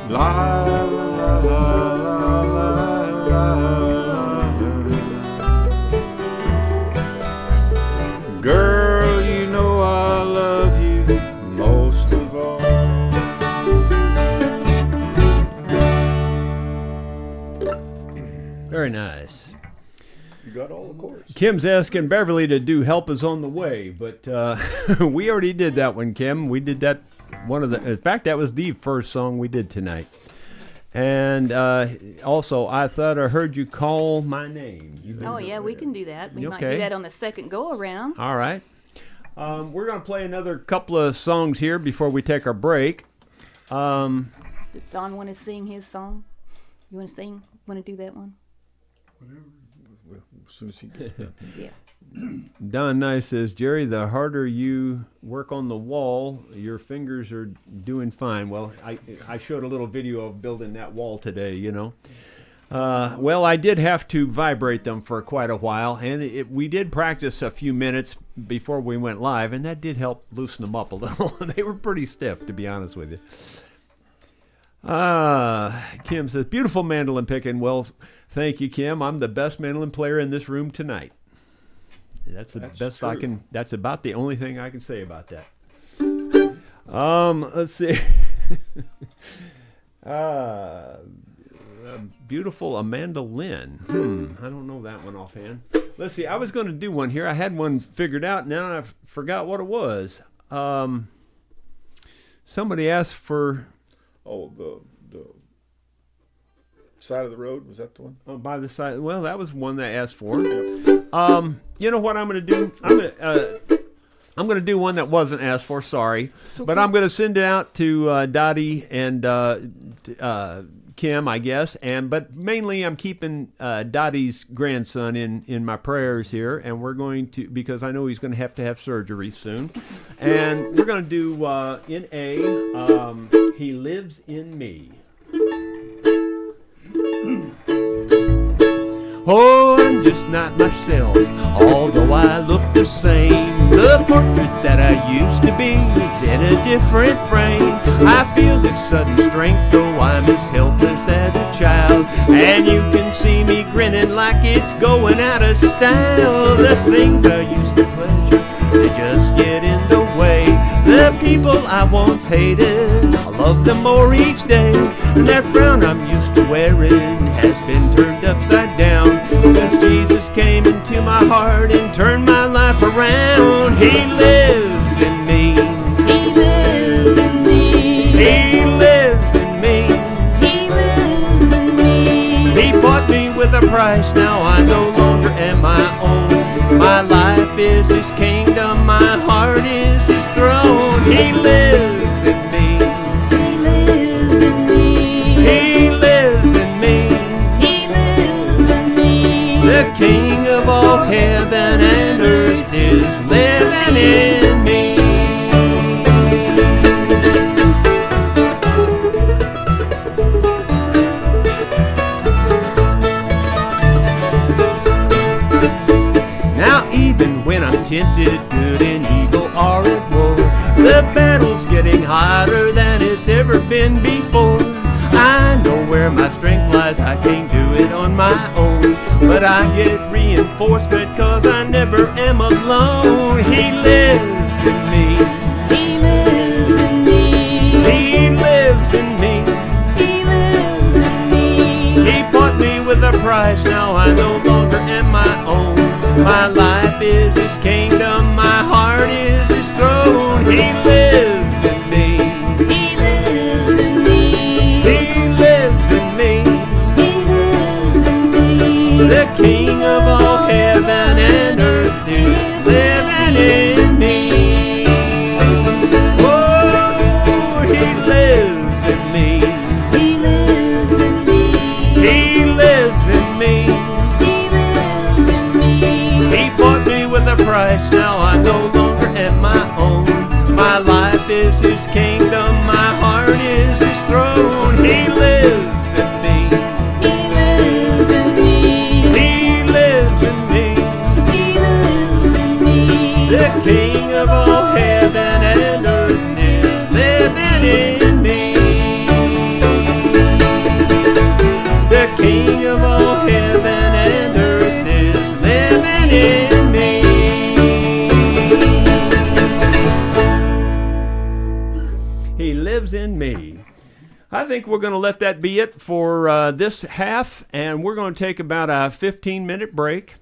La la la la la la la. Girl, you know I love you most of all. Very nice. You got all the chords. Kim's asking Beverly to do "Help Is on the Way," but we already did that one, Kim. We did that in fact, that was the first song we did tonight. And also, I thought I heard you call my name. Oh, yeah, we can do that. We might Okay. do that on the second go-around. All right. We're going to play another couple of songs here before we take our break. Does Don want to sing his song? You want to sing? Want to do that one? Well, as soon as he gets done. Yeah. Don Nice says, Jerry, the harder you work on the wall, your fingers are doing fine. Well, I showed a little video of building that wall today, you know. Well, I did have to vibrate them for quite a while, and we did practice a few minutes before we went live, and that did help loosen them up a little. They were pretty stiff, to be honest with you. Kim says, beautiful mandolin picking. Well, thank you, Kim. I'm the best mandolin player in this room tonight. That's the That's best true. I can. That's about the only thing I can say about that. Let's see. Beautiful Amanda Lynn. I don't know that one offhand. Let's see. I was going to do one here. I had one figured out. Now I forgot what it was. Somebody asked for. Oh, the side of the road, was that the one? Oh, by the side. Well, that was one they asked for. You know what I'm going to do? I'm going to do one that wasn't asked for. Sorry, but I'm going to send it out to Dottie and Kim, I guess. But mainly, I'm keeping Dottie's grandson in my prayers here, and we're going to, because I know he's going to have surgery soon, and we're going to do in A. He Lives in Me. Oh, I'm just not myself, although I look the same. The portrait that I used to be is in a different frame. I feel this sudden strength, though I'm as helpless as a child. And you can see me grinning like it's going out of style. The things I used to pleasure, they just get in the way. The people I once hated, I love them more each day. And that frown I'm used to wearing has been turned upside down. Because Jesus came into my heart and turned my life around. He lives in me. He lives in me. He lives in me. He lives in me. He bought me with a price, now I no longer am my own. My life is His kingdom, my heart is His throne. He lives in me. He lives in me. He lives in me. He lives in me. The King of all heaven and earth is living in me. Now even when I'm tempted, good and evil are at war. The battle's getting hotter than it's ever been before. I know where my strength lies, I can't do it on my own. But I get reinforcement cause I never am alone. He lives in me. He lives in me. He lives in me. He lives in me. He bought me with a price, now I no longer am my own. My life is His kingdom, my heart is His throne. He lives in me. He lives in me. He lives in me. He lives in me. The King of all heaven and earth is living in me. Oh, He lives in me. He lives in me. He lives in me. He lives in me. He bought me with a price, now I no longer am my own. My life is His kingdom, my heart is His throne. He lives in me. He lives in me. He lives in me. He lives in me. The King of all heaven and earth is living in me. The King of all heaven and earth is living in me. He lives in me. I think we're going to let that be it for this half, and we're going to take about a 15-minute break.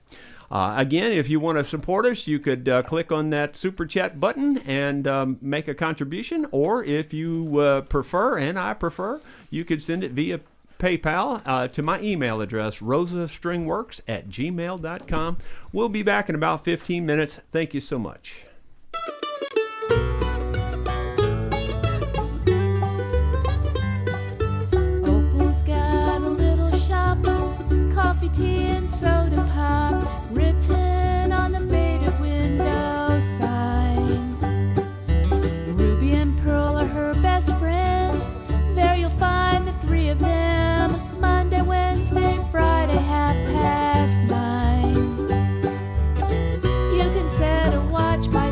Again, if you want to support us, you could click on that Super Chat button and make a contribution, or if you prefer, and I prefer, you could send it via PayPal to my email address, rosastringworks@gmail.com. We'll be back in about 15 minutes. Thank you so much. Opal's got a little shop, coffee, tea, and soda pop, written on the faded window sign. Ruby and Pearl are her best friends. There you'll find the three of them, Monday, Wednesday, Friday, 9:30. You can set a watch by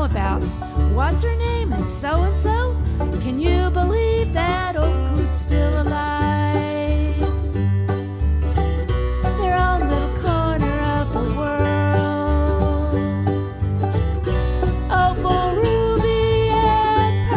know about. What's her name and so? Can you believe that old coot's still alive? Their own little corner of the world. Opal, ruby, and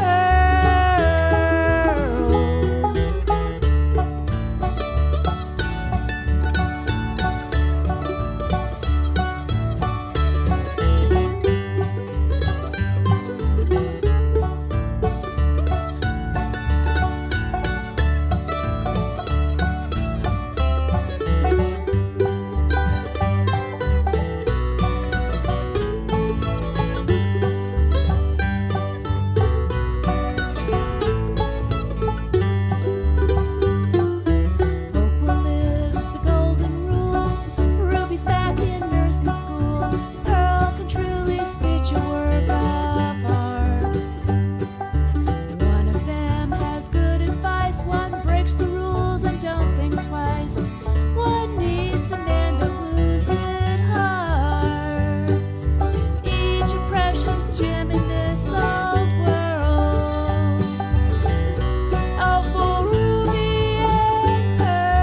Opal lives the golden rule. Ruby's back in nursing school. Pearl can truly stitch a work of art. One of them has good advice. One breaks the rules and don't think twice. One needs to mend a wounded heart. Each a precious gem in this old world. Opal, ruby, and pearl.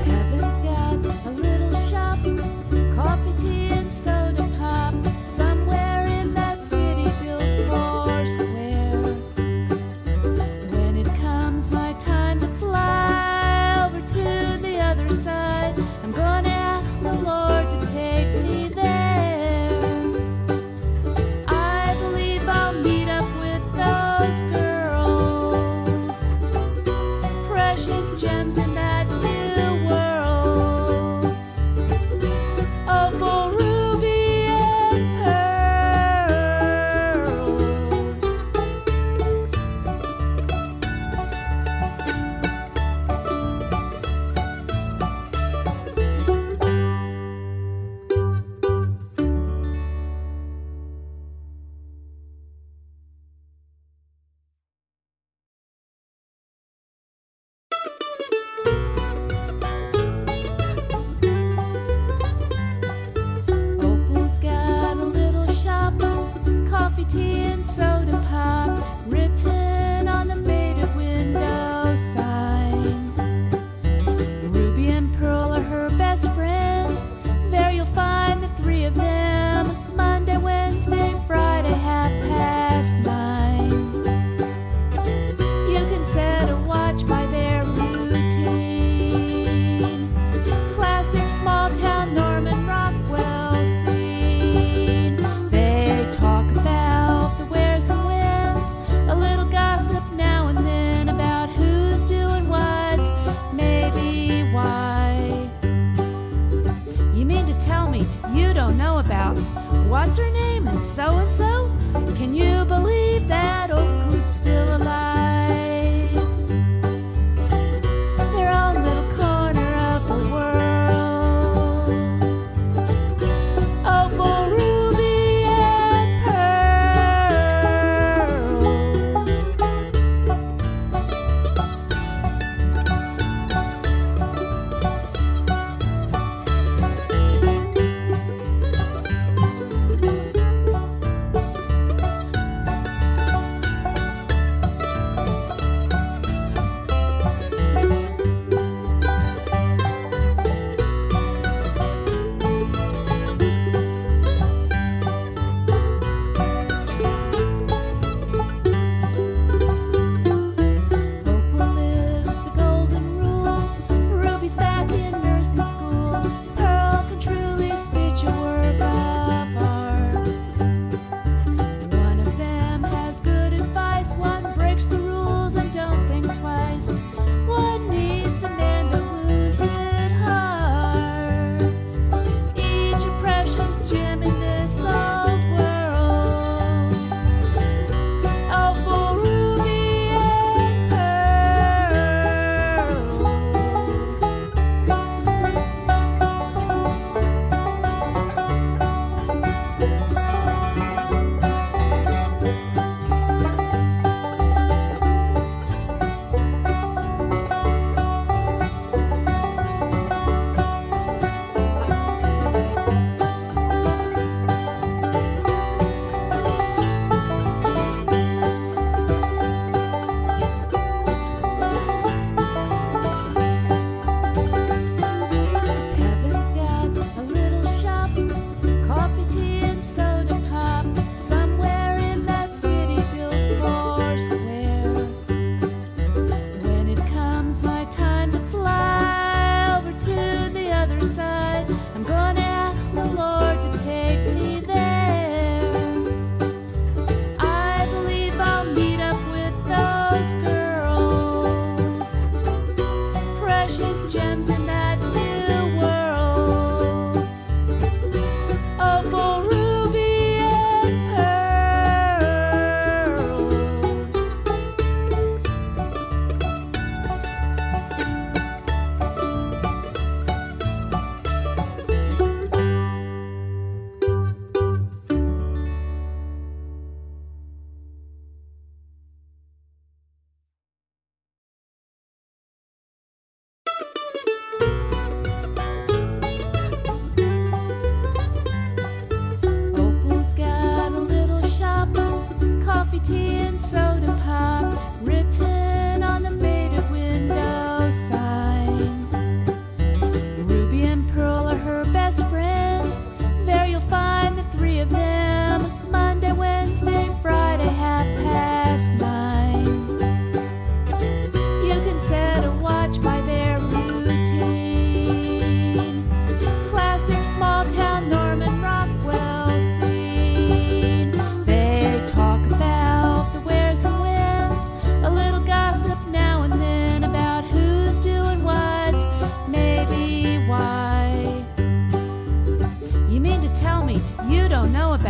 Heaven's got a little shop, coffee, tea, and soda pop, somewhere in that city built four square. When it comes my time to fly over to the other side, I'm gonna ask the Lord to take me there. I believe I'll meet up with those girls, precious gems in that new world. Opal, ruby, and pearl. Opal's got a little shop, coffee, tea, and soda pop, written on the faded window sign. Ruby and Pearl are her best friends. There you'll find the three of them, Monday, Wednesday, Friday, 9:30. You can set a watch by their routine. Classic small town Norman Rockwell scene. They talk about the wheres and whens, a little gossip now and then about who's doing what, maybe why. You mean to tell me you don't know about what's her name and so? Can you believe that old coot's still alive? Their own little corner of the world. Opal, ruby, and pearl.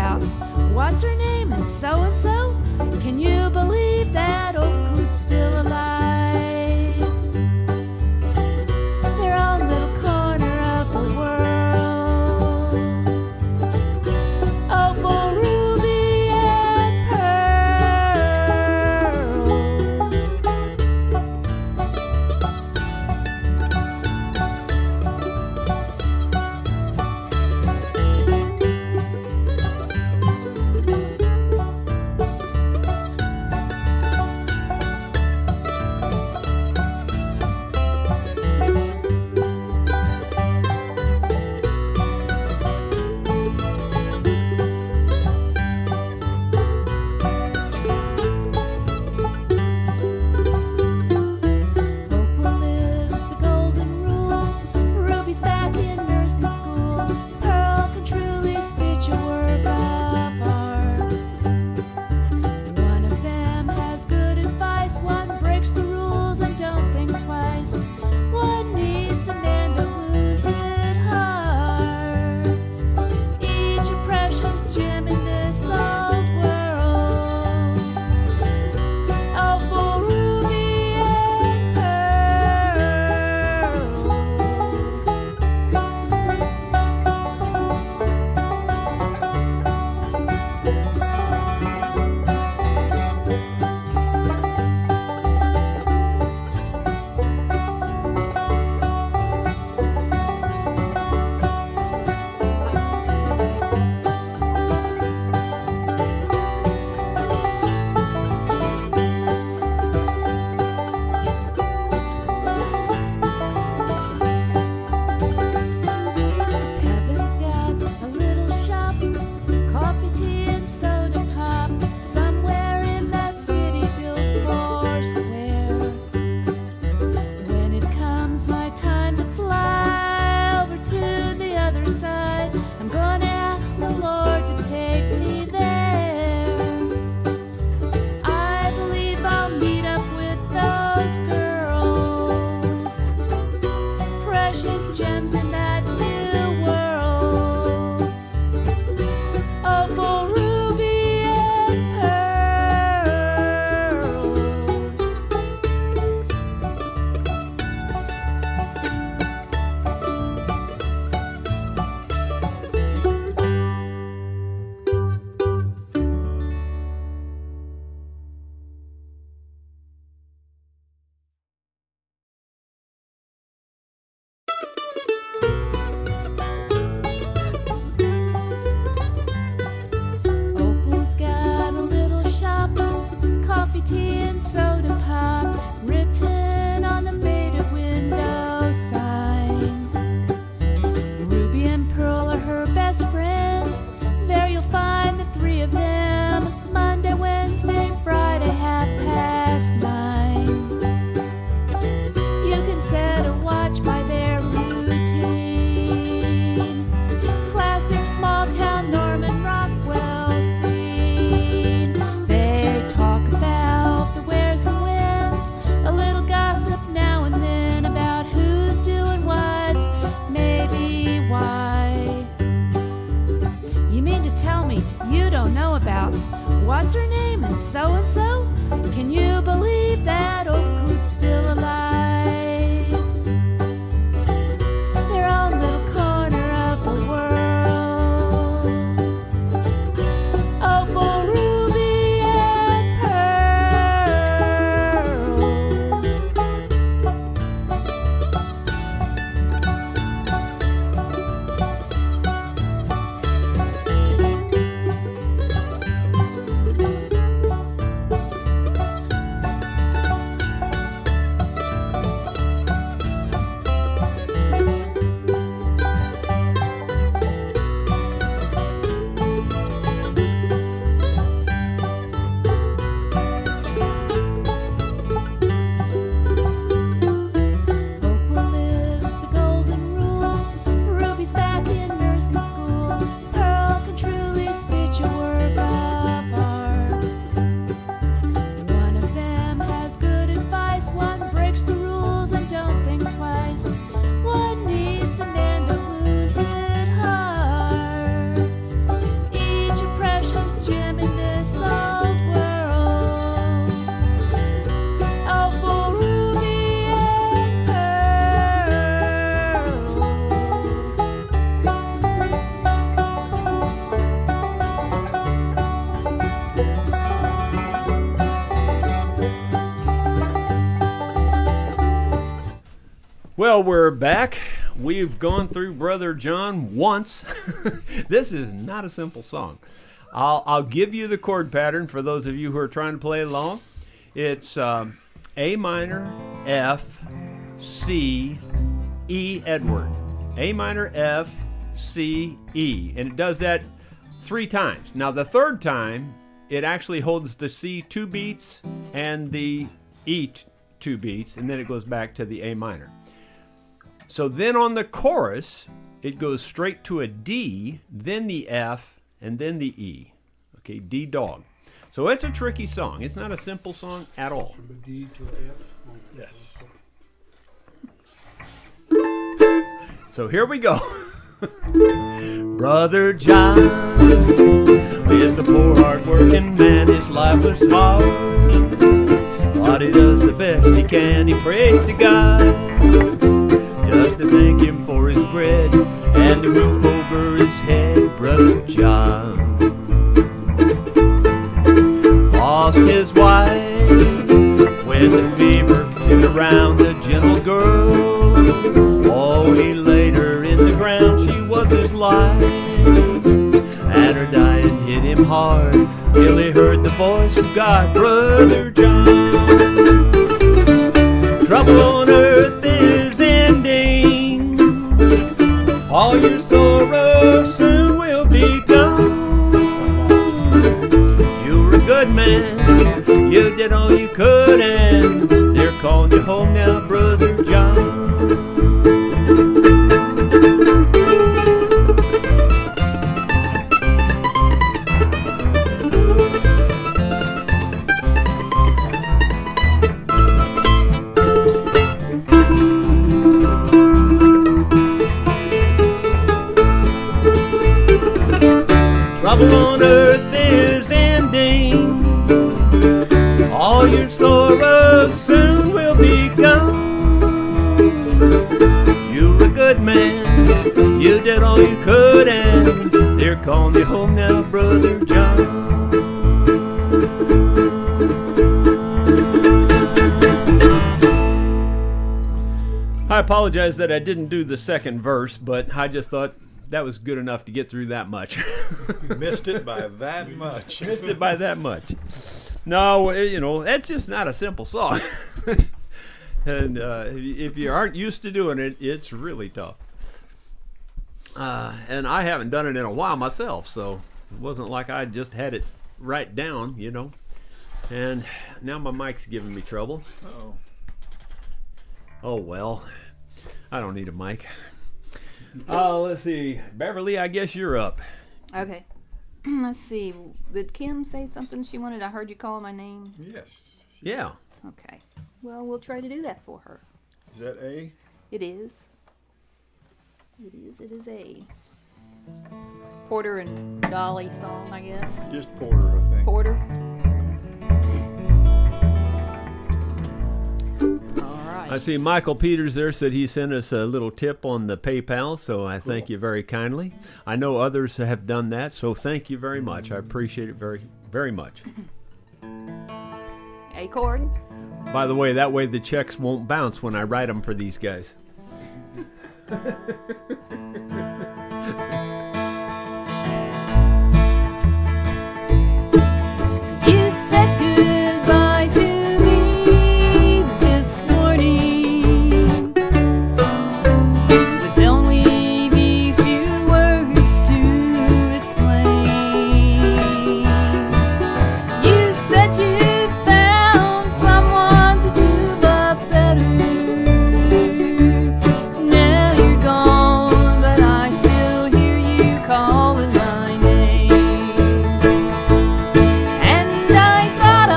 about what's her name and so. Can you believe that old coot's still alive? Their own little corner of the world. Opal, ruby, and Opal lives the golden rule. Ruby's back in nursing school. Pearl can truly stitch a work of art. One of them has good advice. One breaks the rules and don't think twice. One needs to mend a wounded heart. Each a precious gem in this old world. Opal, ruby, and pearl. Heaven's got a little shop, coffee, tea, and soda pop, somewhere in that city built four square. When it comes my time to fly over to the other side, I'm gonna ask the Lord to take me there. I believe I'll meet up with those girls, precious gems in that new world. Opal, ruby, and pearl. Opal's got a little shop, coffee, tea, and soda pop, written on the faded window sign. Ruby and Pearl are her best friends. There you'll find the three of them, Monday, Wednesday, Friday, 9:30. You can set a watch by their routine. Classic small town Norman Rockwell scene. They talk about the wheres and whens, a little gossip now and then about who's doing what, maybe why. You mean to tell me you don't know about what's her name and so? Can you believe that old coot's still alive? Their own little corner of the world. Opal, ruby, and pearl. Well, we're back. We've gone through Brother John once. This is not a simple song. I'll give you the chord pattern for those of you who are trying to play along. It's A minor, F, C, E, Edward. A minor, F, C, E. And it does that 3 times. Now, the third time, it actually holds the C 2 beats and the E 2 beats, and then it goes back to the A minor. So then on the chorus, it goes straight to a D, then the F, and then the E. Okay, D dog. So it's a tricky song. It's not a simple song at all. From a D to an F. Yes. So here we go. Brother John is a poor, hard-working man. His life was hard, but he does the best he can. He prays to God just to thank him for his bread and the roof over his head. Brother John lost his wife when the fever came around, a gentle girl. Oh, he laid her in the ground, she was his life, and her dying hit him hard till he heard the voice of God. Brother John, trouble on earth is ending, all your sorrows soon will be gone. You were a good man, you did all you could, and they're calling you home now, Brother John. Trouble on earth is ending, all your sorrows soon will be gone. You were a good man, you did all you could, and they're calling you home now, Brother John. I apologize that I didn't do the second verse, but I just thought that was good enough to get through that much. Missed it by that much. Missed it by that much. No, you know, that's just not a simple song. And if you aren't used to doing it, it's really tough. And I haven't done it in a while myself, so it wasn't like I just had it right down, you know. And now my mic's giving me trouble. Uh-oh. Oh, well, I don't need a mic. Let's see. Beverly, I guess you're up. Okay. Let's see. Did Kim say something she wanted? I heard you call my name. Yes. Yeah. Okay. Well, we'll try to do that for her. Is that A? It is. It is a Porter and Dolly song, I guess. Just Porter, I think. Porter. All right. I see Michael Peters there said he sent us a little tip on the PayPal, so I thank you very kindly. I know others have done that, so thank you very much. I appreciate it very, very much. A chord. By the way, that way the checks won't bounce when I write them for these guys. You said goodbye to me this morning with only these few words to explain. You said you found someone to do the better. Now you're gone, but I still hear you calling my name. And I thought I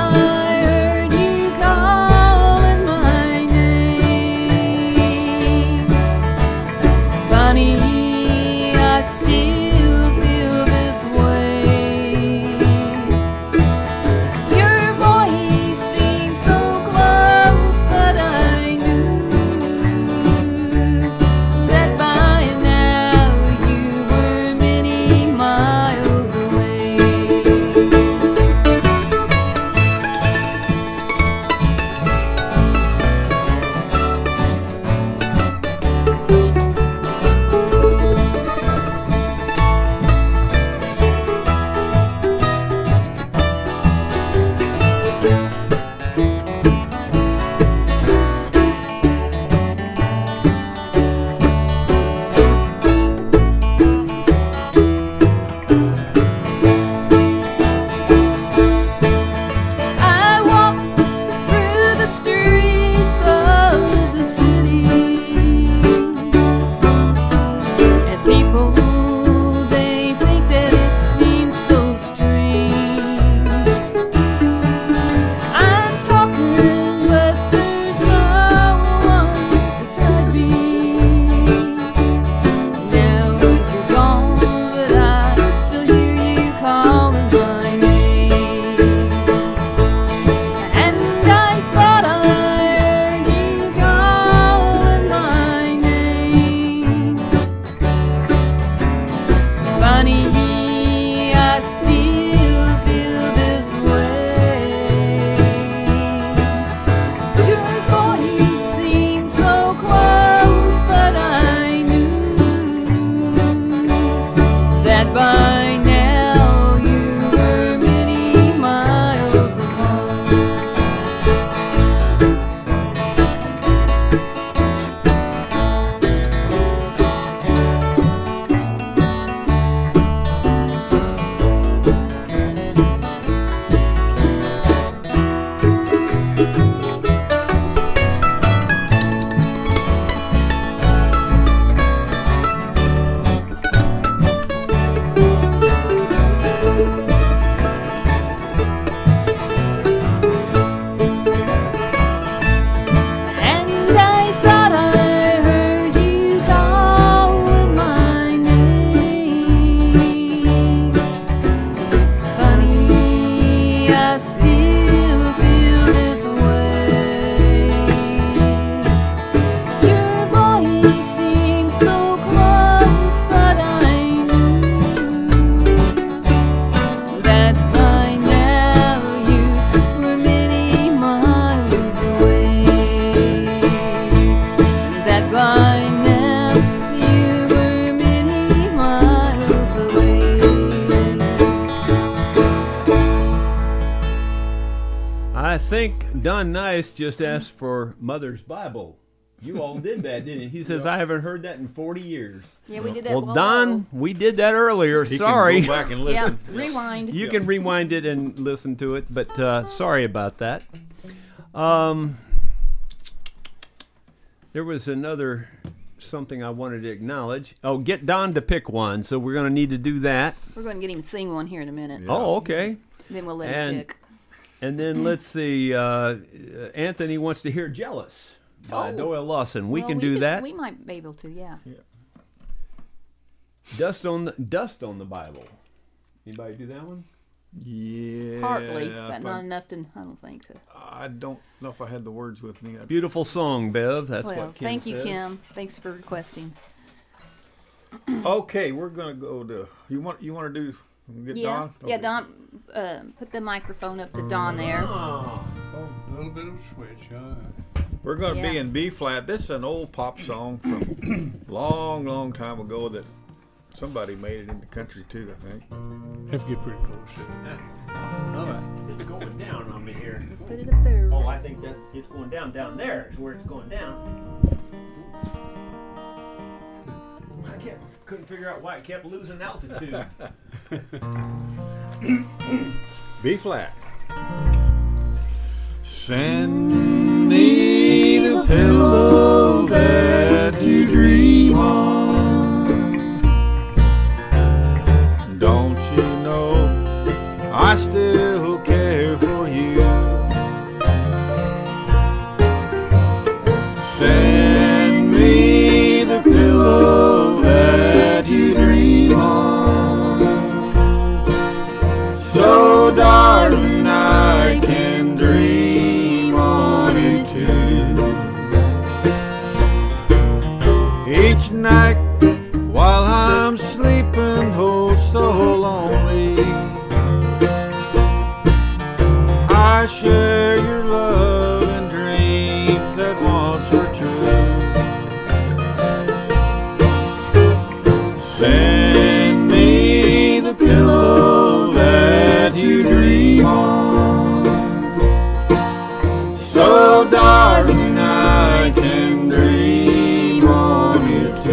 heard you calling my name. Funny, I still feel this way. Your voice seemed so close, but I knew that by now you were many miles away. Funny, I still feel this way. Your voice seemed so close, but I knew that by now you were many miles apart. And I thought I heard you call my name. Funny, I still feel this way. Your voice seems so close, but I knew that by now you were many miles away. That by now you were many miles away. I think Don Nice just asked for Mother's Bible. You all did that, didn't you? He says, I haven't heard that in 40 years. Yeah, we did that. Well, long Don, ago. we did that earlier. He Sorry. can go back and Yeah, listen. rewind. You can rewind it and listen to it, but sorry about that. There was another something I wanted to acknowledge. Oh, get Don to pick one, so we're going to need to do that. We're going to get him to sing one here in a minute. Oh, okay. Then we'll let him And pick. And then let's see, Anthony wants to hear Jealous by Oh. Doyle Lawson. We Well, can do that. We might be able to, yeah. Dust on the Bible. Anybody do that one? Yeah. Partly, if but not enough to, I don't think. I don't know if I had the words with me. Beautiful song, Bev. That's Well, what Kim thank you, says. Kim. Thanks for requesting. Okay, we're gonna go to. You want to do? Get Yeah, Don? yeah, Okay. Don, put the microphone up to Don there. Oh, a little bit of a switch. We're gonna be Yeah. in B flat. This is an old pop song from long time ago that somebody made it into country too. I think. Have to get pretty close. All right. It's going down on me here. Put it up there. Oh, I think that it's going down there is where it's going down. Couldn't figure out why it kept losing altitude. B flat. Send me the pillow that you dream on. Don't you know I still care for you? Send me the pillow that you dream on. So darling, I can dream on it too. Each night while I'm sleeping, oh so lonely, I share your love and dreams that once were true. Send me the pillow that you dream on. So darling, I can dream on it too.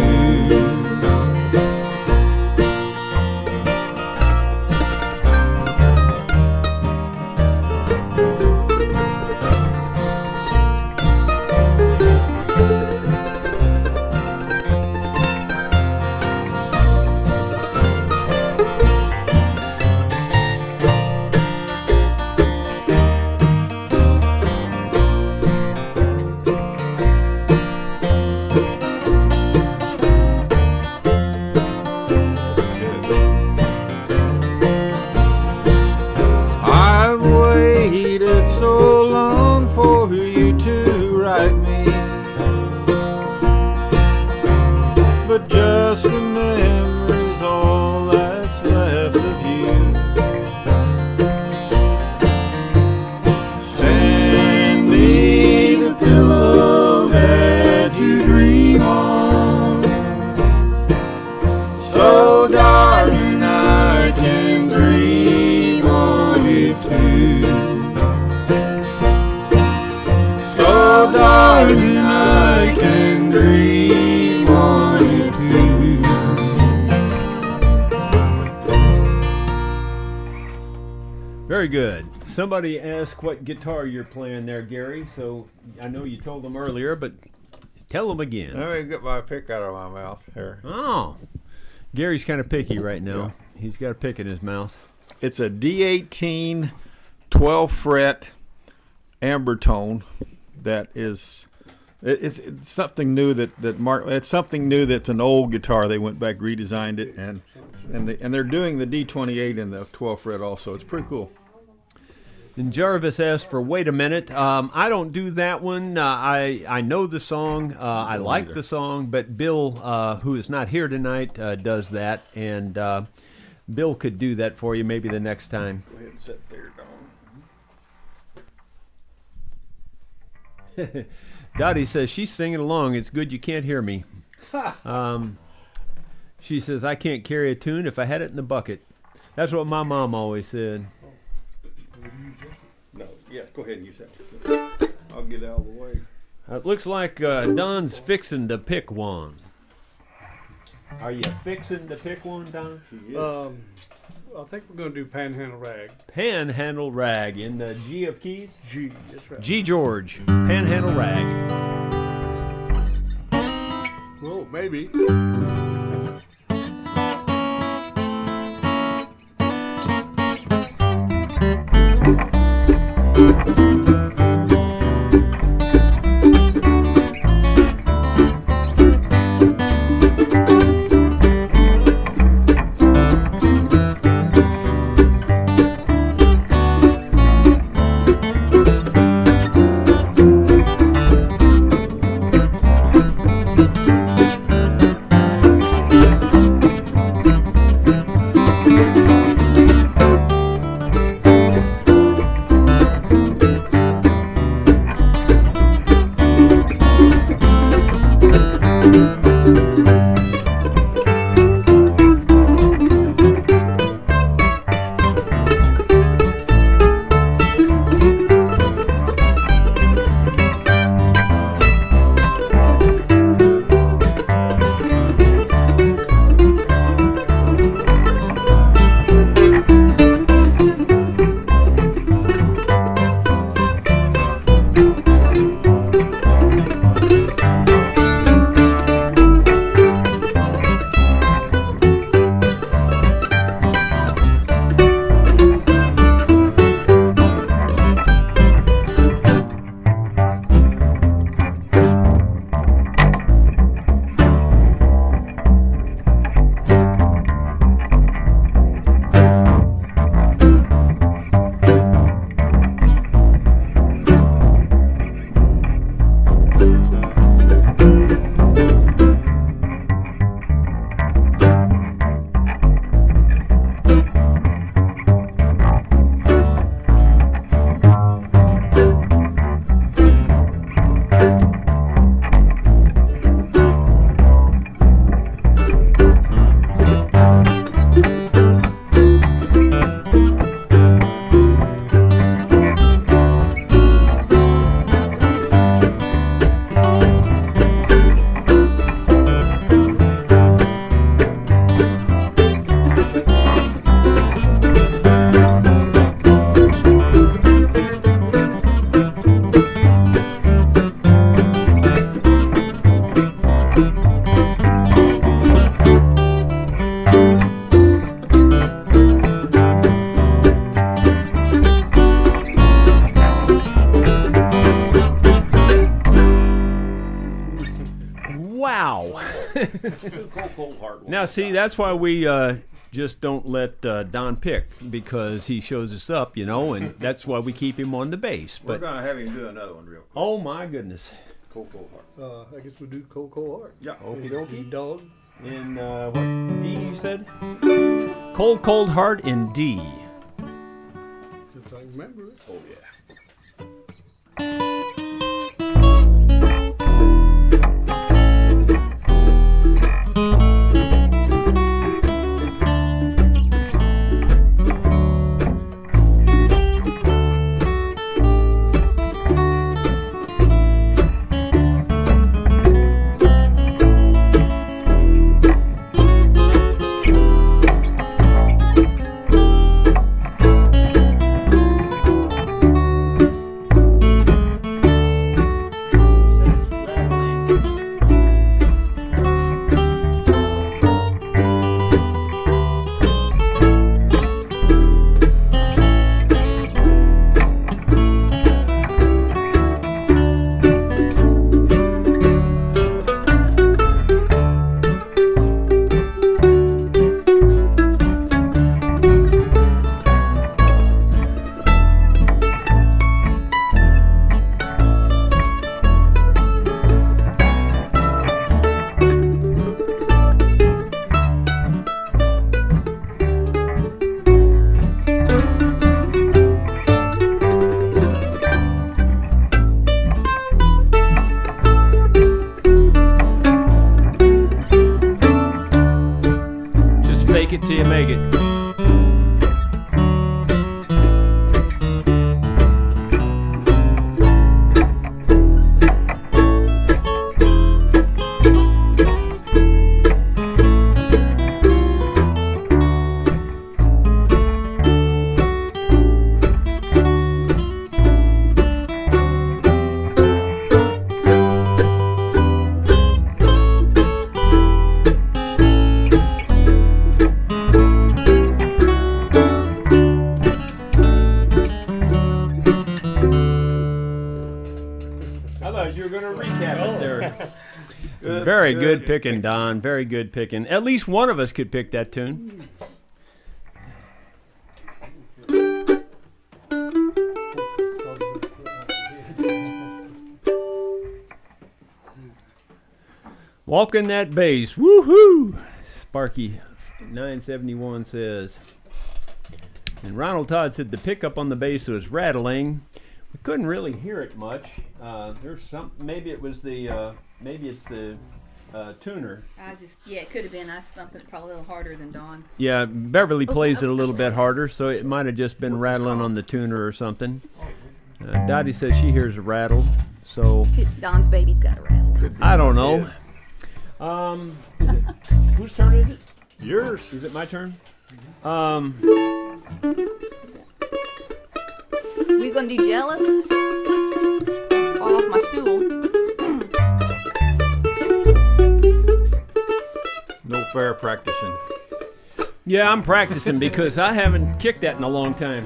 I've waited so long for you to write me, but just a memory's all that's Very good. Somebody asked what guitar you're playing there, Gary. So I know you told them earlier, but tell them again. Let me get my pick out of my mouth here. Oh, Gary's kind of picky right now. Yeah. He's got a pick in his mouth. It's a D18 12 fret amber tone that is it's something new it's something new that's an old guitar. They went back, redesigned it, and they're doing the D28 in the 12 fret also. It's pretty cool. And Jarvis asked for "Wait a Minute." I don't do that one. I know the song. I like the song, but Bill, who is not here tonight, does that, and Bill could do that for you maybe the next time. Go ahead and sit there, Don. Dottie says she's singing along. It's good you can't hear me. She says, I can't carry a tune if I had it in the bucket. That's what my mom always said. No, yes, go ahead and use that. I'll get out of the way. It looks like Don's fixing to pick one. Are you fixing to pick one, Don? I think we're going to do Panhandle Rag. Panhandle Rag in the G of keys? G, that's right. G George, Panhandle Rag. Well, maybe. Now, see, that's why we just don't let Don pick, because he shows us up, you know, and that's why we keep him on the bass. We're But going to have him do another one real quick. oh my goodness, Cold Heart. I guess we'll do Cold Cold Heart. Yeah. okie dokie. Dog. In what D you said? Cold Cold Heart in D. If I can remember it. Oh, yeah. fake it till you make it. Very good picking, Don. Very good picking. At least one of us could pick that tune. Walking that bass. Woohoo! Sparky 971 says. And Ronald Todd said the pickup on the bass was rattling. We couldn't really hear it much. There's some. Maybe it was the. Maybe it's the tuner. It could have been. I something probably a little harder than Dawn. Yeah, Beverly plays it a little bit harder, so it might have just been rattling on the tuner or something. Dottie says she hears a rattle, so Dawn's baby's got a rattle. I don't know. Is it, whose turn is it? Yours. Is it my turn? We gonna do Jealous? Fall off my stool. No fair practicing. Yeah, I'm practicing because I haven't kicked that in a long time.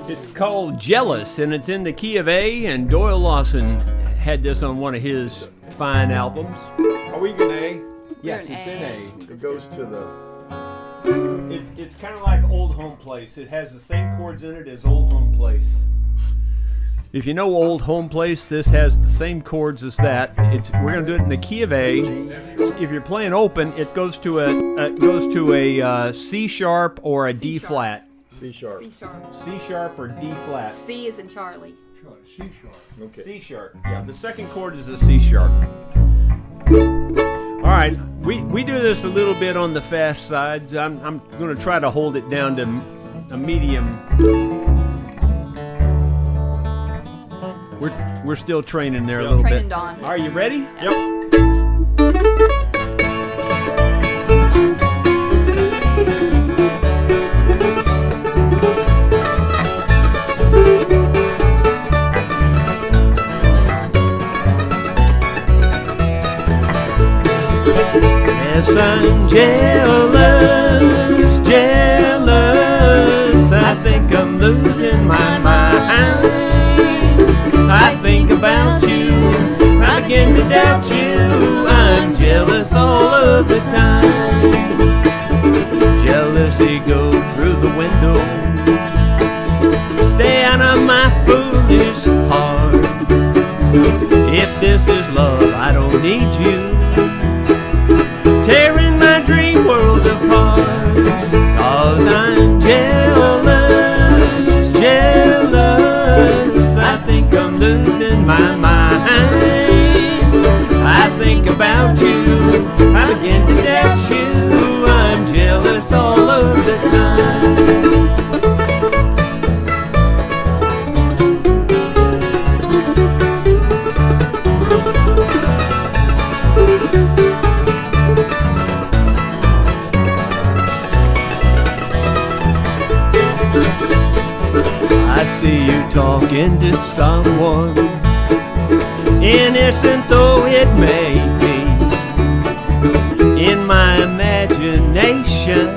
It's called Jealous, and it's in the key of A, and Doyle Lawson had this on one of his fine albums. Are we in A? Yes, it's in A. It goes to the... It's kind of like Old Home Place. It has the same chords in it as Old Home Place. If you know Old Home Place, this has the same chords as that. We're going to do it in the key of A. If you're playing open, it goes to a C sharp or a D flat. C sharp. C sharp. C sharp or D flat. C is in Charlie. C sharp. Okay. C sharp. Yeah, the second chord is a C sharp. All right, we do this a little bit on the fast side. I'm going to try to hold it down to a medium. We're still training there a little Training bit. Dawn. Are you ready? Yep. Yes, I'm jealous, jealous. I think I'm losing my mind. I think about you, I begin to doubt you. I'm jealous all of the time. Jealousy goes through the window. Stay out of my foolish heart. If this is love, I don't need you. Tearing my dream world apart. 'Cause I'm jealous, jealous. I think I'm losing my mind. I think about you, I begin to doubt you. I'm jealous all of the time. I see you talking to someone, innocent though it may be. In my imagination,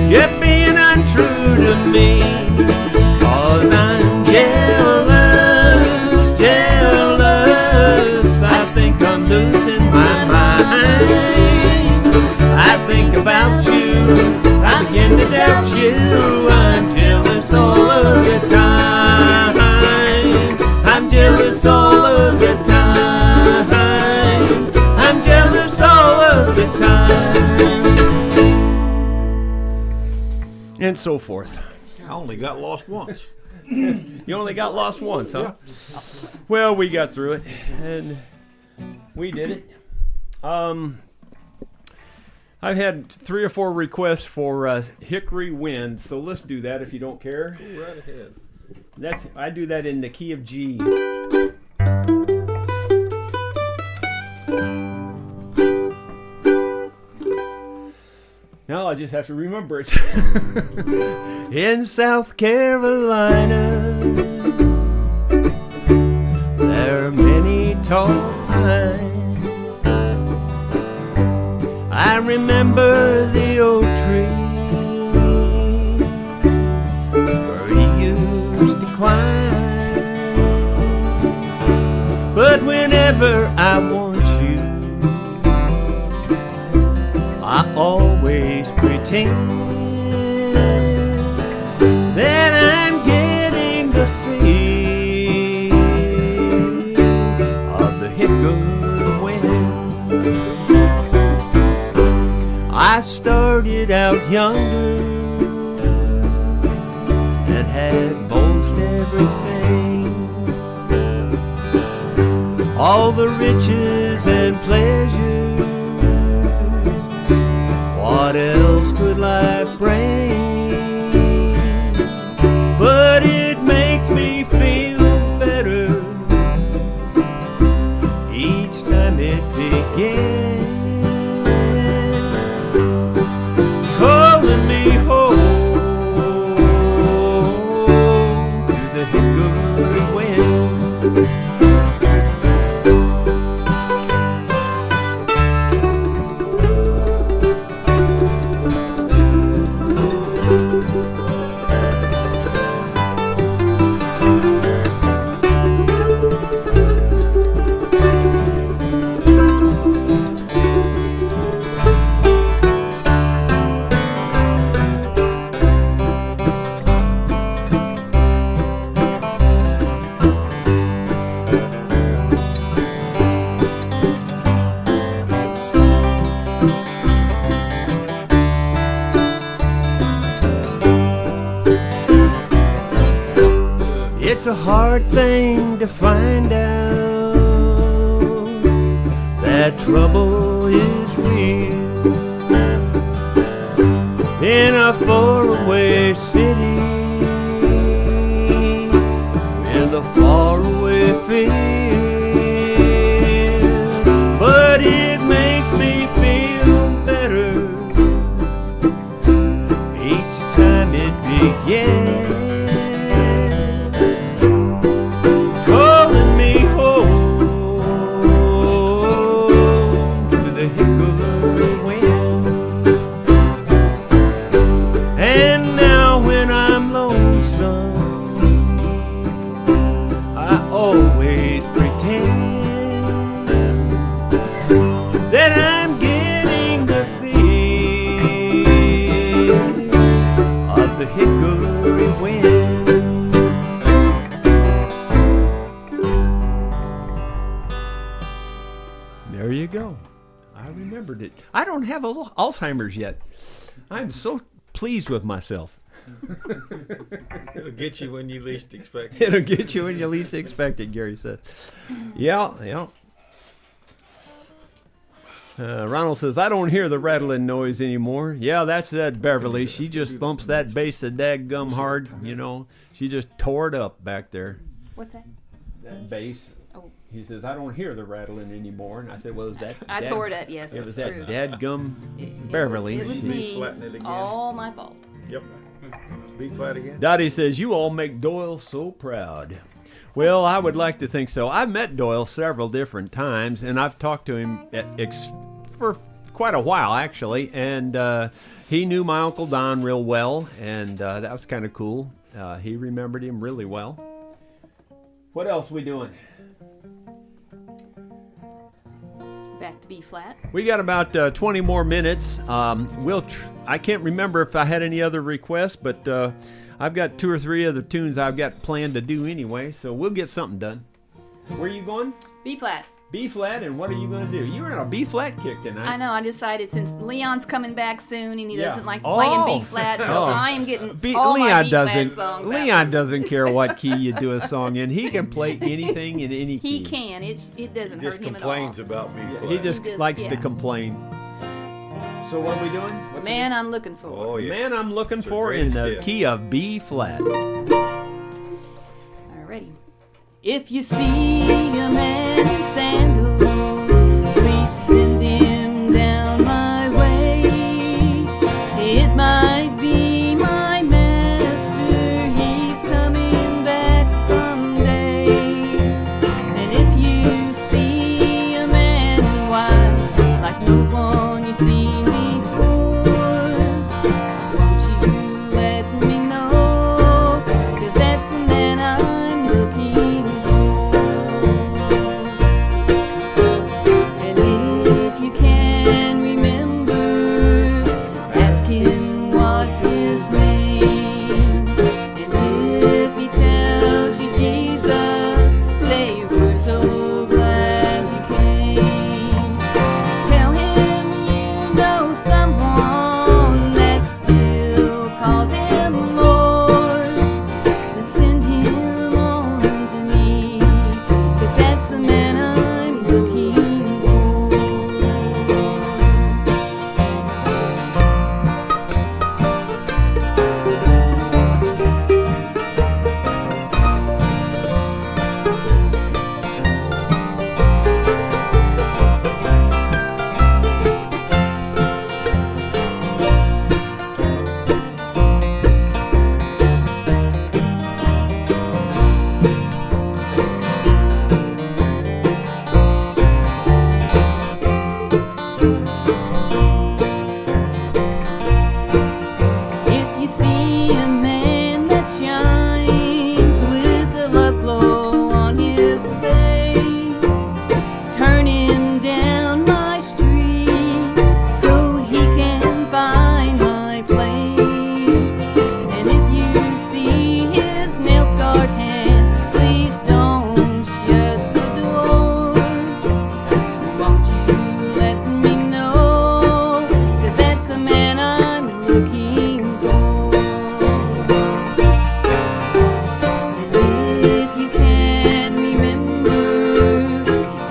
you're being untrue to me. 'Cause I'm jealous, jealous. I think I'm losing my mind. I think about you, I begin to doubt you. I'm jealous all of the time. I'm jealous all of the time. I'm jealous all of the time. And so forth. I only got lost once. You only got lost once, huh? Well, we got through it, and we did it. I I've had 3 or 4 requests for Hickory Wind, so let's do that if you don't care. Ooh, right ahead. I do that in the key of G. Now I just have to remember it. In South Carolina, there are many tall pines. I remember the oak tree where he used to climb. But whenever I want you, I always pretend that I'm getting the feel of the hickory wind. I started out younger and had most everything, all the riches and pleasure. What else could life bring? But it makes me feel better each time it begins, calling me home to the hickory wind. It's a hard thing to find out that trouble is real in a faraway city with a faraway feel. But it makes me feel better each time it begins, it. I don't have Alzheimer's yet. I'm so pleased with myself. It'll get you when you least expect it. It'll get you when you least expect it, Gary said. Yeah. Ronald says, I don't hear the rattling noise anymore. Yeah, that's that Beverly. She just thumps that bass a daggum hard. You know, she just tore it up back there. What's that? That bass. Oh. He says, I don't hear the rattling anymore. And I said, well, is that... I tore it up, yes, it was that's that true. dadgum Beverly. It was She- me. Flatten it again. All my fault. Yep. B flat again. Dottie says, you all make Doyle so proud. Well, I would like to think so. I've met Doyle several different times, and I've talked to him for quite a while, actually. And he knew my Uncle Don real well, and that was kind of cool. He remembered him really well. What else we doing? Back to B flat. We got about 20 more minutes. I can't remember if I had any other requests, but I've got 2 or 3 other tunes I've got planned to do anyway, so we'll get something done. Where are you going? B flat. B flat, and what are you going to do? You're on a B flat kick tonight. I know. I decided since Leon's coming back soon and he Yeah. doesn't like playing Oh. B flat, so Oh. I am getting all my Leon B doesn't. flat songs. Leon doesn't care what key you do a song in. He can play anything in any key. He can. It doesn't Just hurt him complains at all. about B flat. He just He just- likes to yeah. complain. So what are we doing? What's Man I'm Looking For. Oh, yeah. Man I'm Looking It's her For in greatest the hit. key of B flat. Alrighty. If you see a man in sandals, please send him down my way. It might be my master, he's coming back someday. And if you see a man in white, like no one you've seen before, won't you let me know? 'Cause that's the man I'm looking for. And if you can remember, ask him what's his name. And if he tells you Jesus, say we're so glad you came. Tell him you know someone that still calls him Lord. Then send him on to me, 'cause that's the man I'm looking for. If you see a man that shines with the love glow on his face, turn him down my street so he can find my place. And if you see his nail-scarred hands, please don't shut the door. Won't you let me know? 'Cause that's the man I'm looking for. And if you can remember,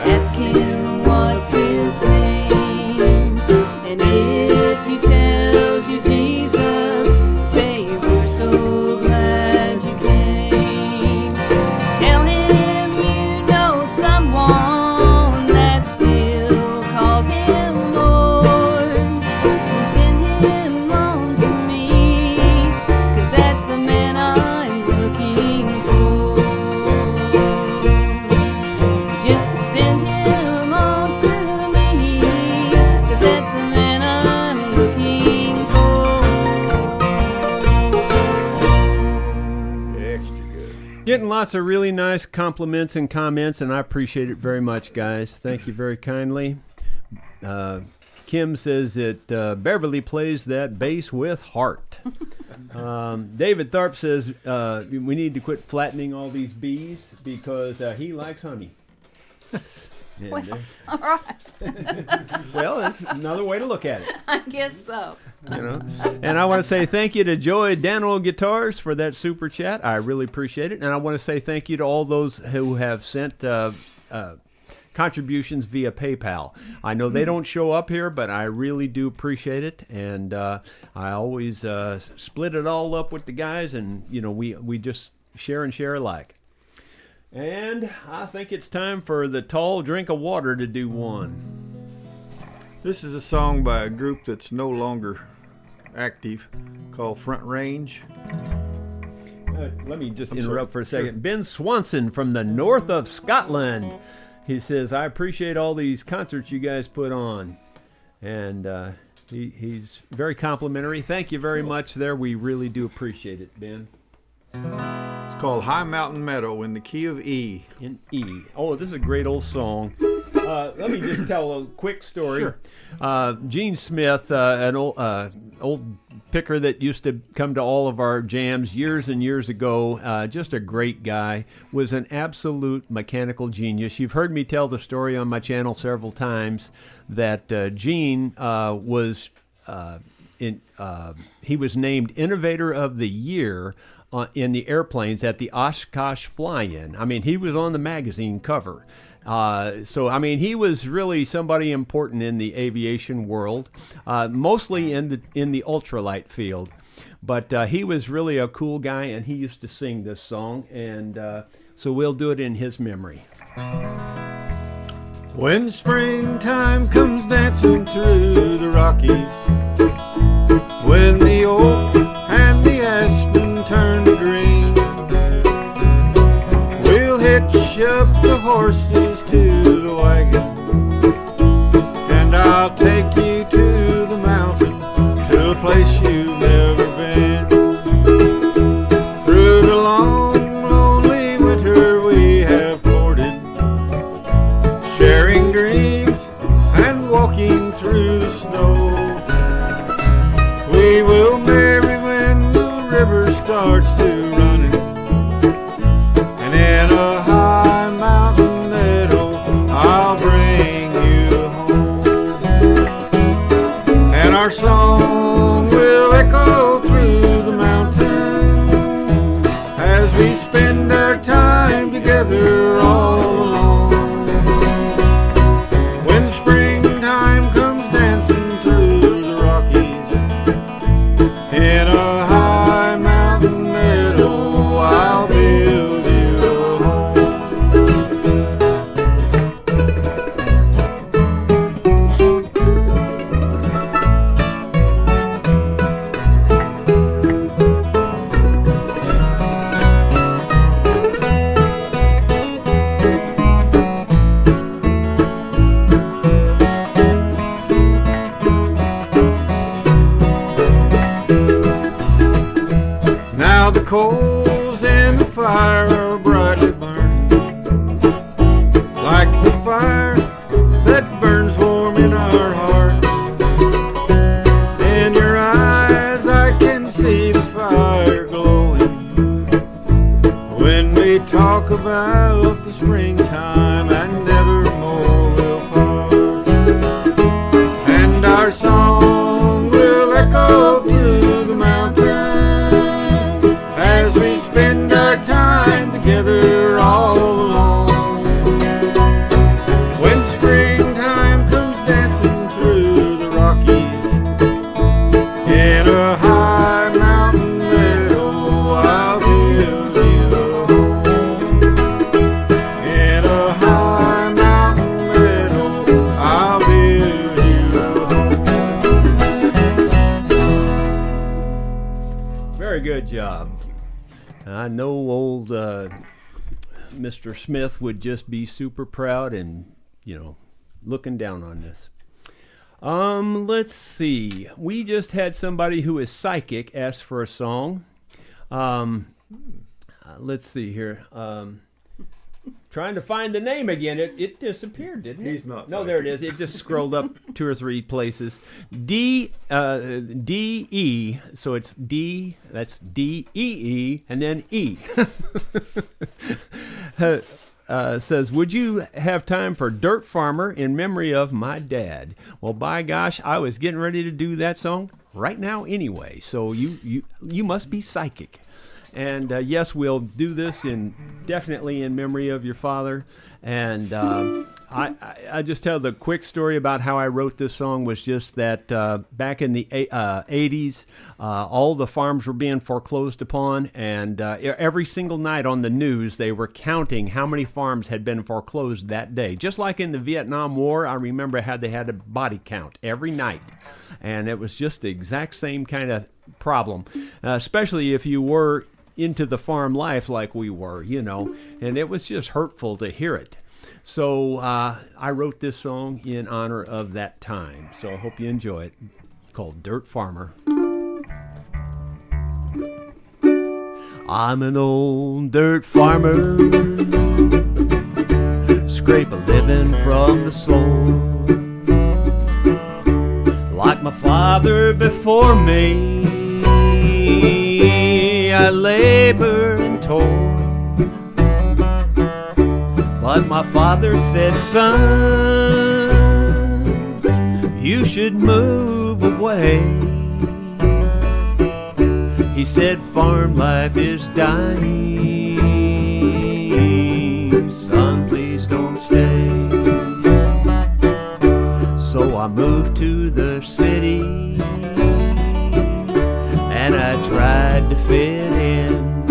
ask him what's his name. And if he tells you Jesus, say we're so glad you came. Tell him you know someone that still calls him Lord. And send him on to me, 'cause that's the man I'm looking for. Just send him on to me, 'cause that's the man I'm looking for. Extra good. Getting lots of really nice compliments and comments, and I appreciate it very much, guys. Thank you very kindly. Kim says that Beverly plays that bass with heart. David Tharp says we need to quit flattening all these bees because he likes honey. And, Well, all right. well, that's another way to look at it. I guess so. You know. And I want to say thank you to Joy Daniel Guitars for that super chat. I really appreciate it. And I want to say thank you to all those who have sent contributions via PayPal. I know they don't show up here, but I really do appreciate it. And I always split it all up with the guys, and you know we just share and share alike. And I think it's time for the tall drink of water to do one. This is a song by a group that's no longer active called Front Range. Let me just I'm interrupt sorry. for a second. Ben Swanson from the north of Scotland. He says, I appreciate all these concerts you guys put on. And he's very complimentary. Thank you very much there. We really do appreciate it, Ben. It's called High Mountain Meadow in the key of E. In E. Oh, this is a great old song. Let me just tell a quick story. Sure. Gene Smith, an old picker that used to come to all of our jams years and years ago, just a great guy, was an absolute mechanical genius. You've heard me tell the story on my channel several times that Gene was he was named Innovator of the Year in the airplanes at the Oshkosh Fly-In. I mean, he was on the magazine cover. So, I mean, he was really somebody important in the aviation world, mostly in the ultralight field. But he was really a cool guy, and he used to sing this song, and so we'll do it in his memory. When springtime comes dancing through the Rockies, when the oak and the aspen turn to green, we'll hitch up the horses to the wagon, and I'll take you to the mountain, to a place you've never been. Through the long, lonely winter we have courted, sharing dreams and walking through the snow. We will marry when the river starts to running, and in a high mountain meadow I'll bring you home. And our song will echo through the mountain as we spend our time together all alone. When springtime comes dancing through the Rockies, in a high mountain meadow I'll build you a home. Now the coals in the fire are brightly burning, like the fire that burns warm in our hearts. In your eyes I can see the fire glowing when we talk about the springtime and nevermore will part. And our song will echo through the mountains as we spend our time together all alone. When springtime comes dancing through the Rockies, in a high mountain meadow I'll build you a home. In a high mountain meadow I'll build you a home. Very good job. I know old Mr. Smith would just be super proud and, looking down on this. Let's see. We just had somebody who is psychic ask for a song. Let's see here. Trying to find the name again. It disappeared, didn't it? He's not No, psychic. there it is. It just scrolled up 2 or 3 places. D E. So it's D. That's D-E-E and then E. Says, would you have time for Dirt Farmer in memory of my dad? Well, by gosh, I was getting ready to do that song right now anyway. So you must be psychic. And yes, we'll do this definitely in memory of your father. And I just tell the quick story about how I wrote this song was just that back in the 80s, all the farms were being foreclosed upon, and every single night on the news, they were counting how many farms had been foreclosed that day. Just like in the Vietnam War, I remember how they had a body count every night. And it was just the exact same kind of problem, especially if you were into the farm life like we were, and it was just hurtful to hear it. So I wrote this song in honor of that time. So I hope you enjoy it. Called Dirt Farmer. I'm an old dirt farmer, scrape a living from the soil. Like my father before me, I labor and toil. But my father said, son, you should move away. He said, farm life is dying. Son, please don't stay. I moved to the city and I tried to fit in,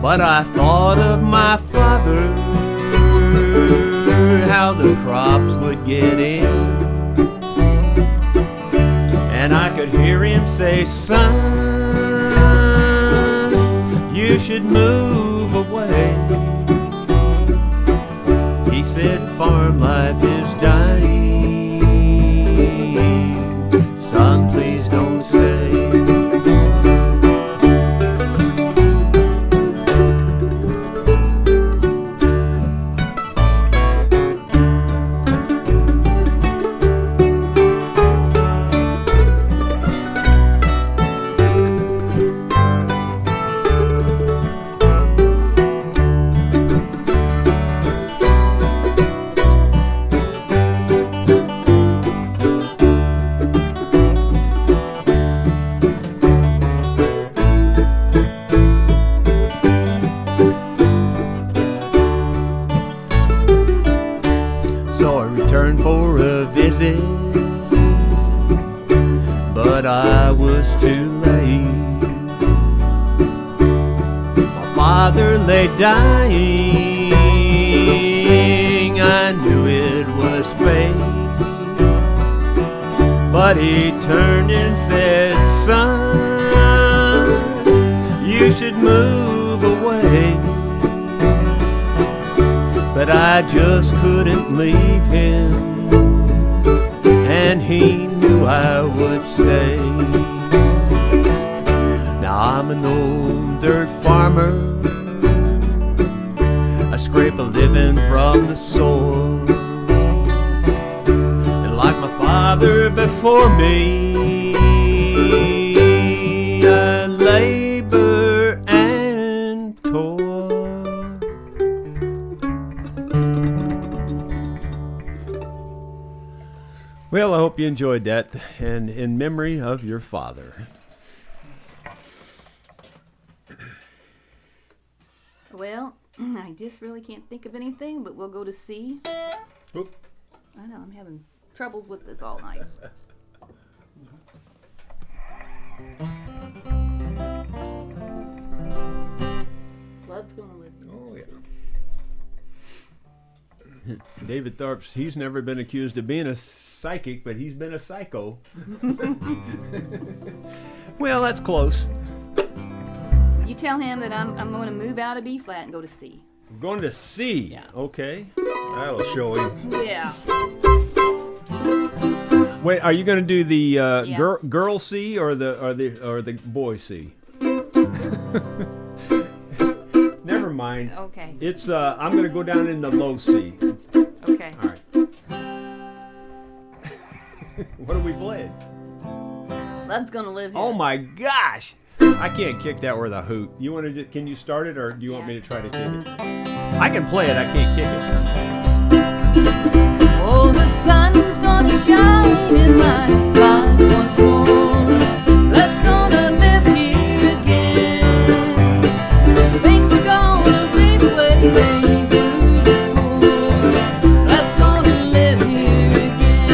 but I thought of my father, how the crops would get in, and I could hear him say, son, you should move away. He said, farm life is dying, son, please don't stay. So I returned for a visit, but I was too late. My father lay dying, I knew it was fate, but he turned and said, son, you should move away. But I just couldn't leave him, and he knew I would stay. Now I'm an old dirt farmer, I scrape a living from the soil, and like my father before me, I labor and toil. Well, I hope you enjoyed that, and in memory of your father. Well, I just really can't think of anything, but we'll go to C. Oop. I know, I'm having troubles with this all night. Blood's gonna live. Oh, yeah. David Tharps, he's never been accused of being a psychic, but he's been a psycho. Well, that's close. You tell him that I'm going to move out of B flat and go to C. We're going to C. Yeah. Okay. That'll show him. Yeah. Wait, are you going to do the Yeah. girl C or the boy C? Never mind. Okay. It's I'm going to go down in the low C. Okay. All right. What are we playing? Blood's gonna live here. Oh my gosh! I can't kick that with a hoot. You want to? Can you start it, or do you want me to try to kick it? I can play it. I can't kick it. Oh, the sun's gonna shine in my life once more. Let's gonna live here again. Things are gonna be the way they were before. Let's gonna live here again.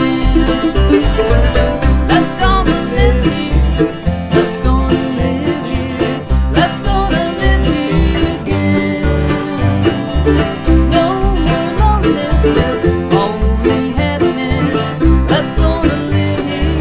Let's gonna live here. Let's gonna live here. Let's gonna live here again. No more loneliness, only happiness. Let's gonna live here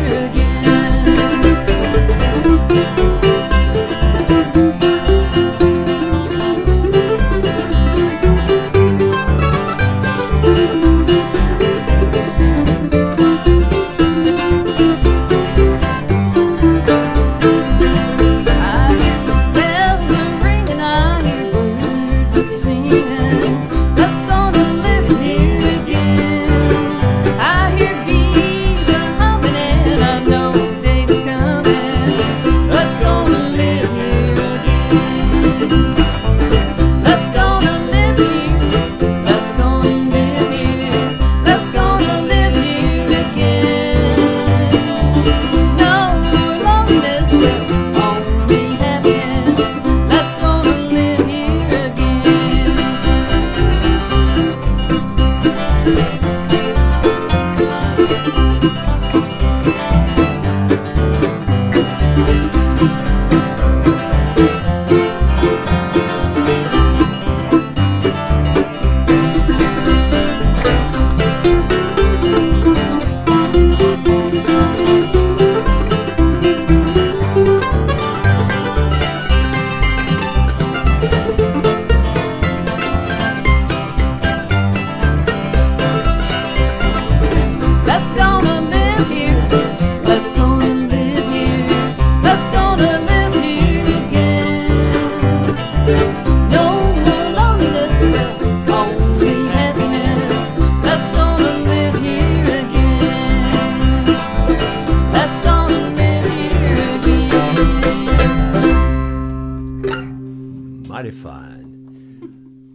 fine.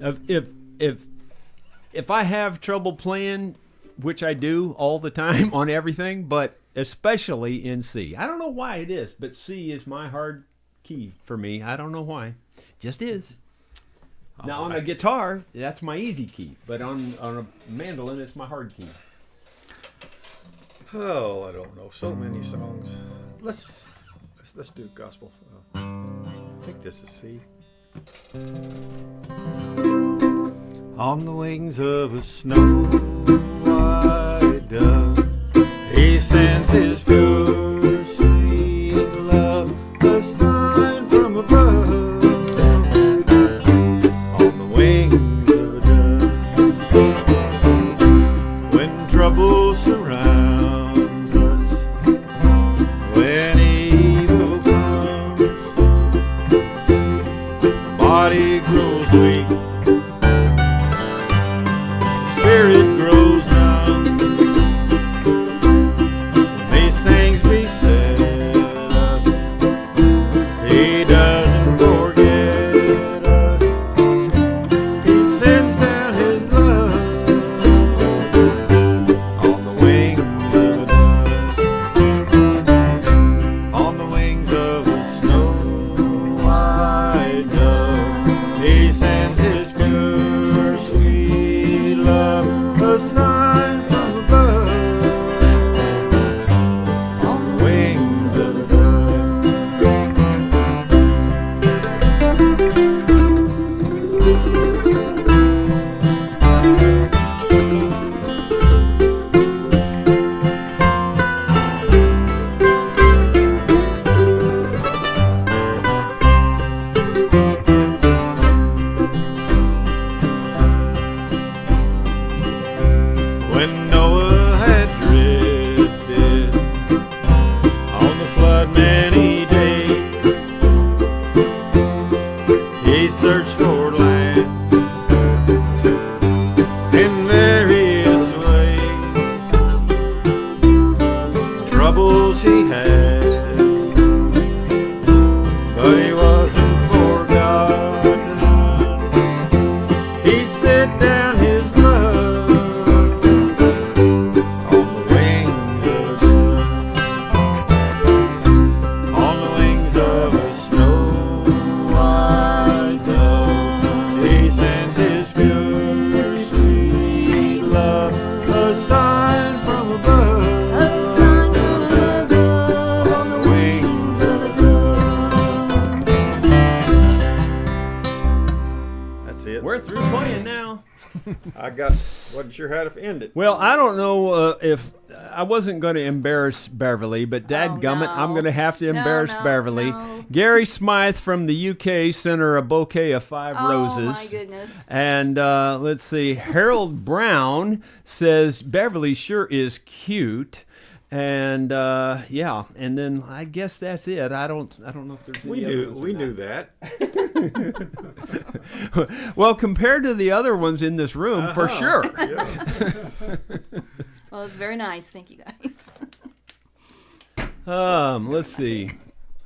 If I have trouble playing, which I do all the time on everything, but especially in C. I don't know why it is, but C is my hard key for me. I don't know why. Just is. Now on a guitar, that's my easy key, but on a mandolin, it's my hard key. Oh, I don't know. So many songs. Let's do gospel. I think this is C. On the wings of a snow white dove, he sends his pure sweet love, a sign from above. On the wings of a dove, when trouble surrounds us, when evil comes, the body grows weak, spirit grows numb. When these things beset us, he doesn't forget us. He sends down his love on the wings of a dove, on the wings of a snow white dove. He sends his pure sweet love, a sign from above, on the wings of a dove. When Noah had drifted on the flood many days, he searched for land in various ways. Troubles he had, but he wasn't forgotten. He set down his love on the wings of a dove, on the wings of a snow white dove. He sends his pure sweet love, a sign from above, on the wings of a dove. That's it. We're through playing now. Wasn't sure how to end it. Well, I don't know if I wasn't going to embarrass Beverly, but dadgummit, no. I'm going to have to embarrass no, Beverly. no. Gary Smythe from the UK sent her a bouquet of 5 roses. Oh, my goodness. And let's see, Harold Brown says Beverly sure is cute. And yeah, and then I guess that's it. I don't know if there's any other ones or We not. knew that. Well, compared to the other ones in this room, for sure. Yeah. Well, it's very nice. Thank you, guys. Let's see.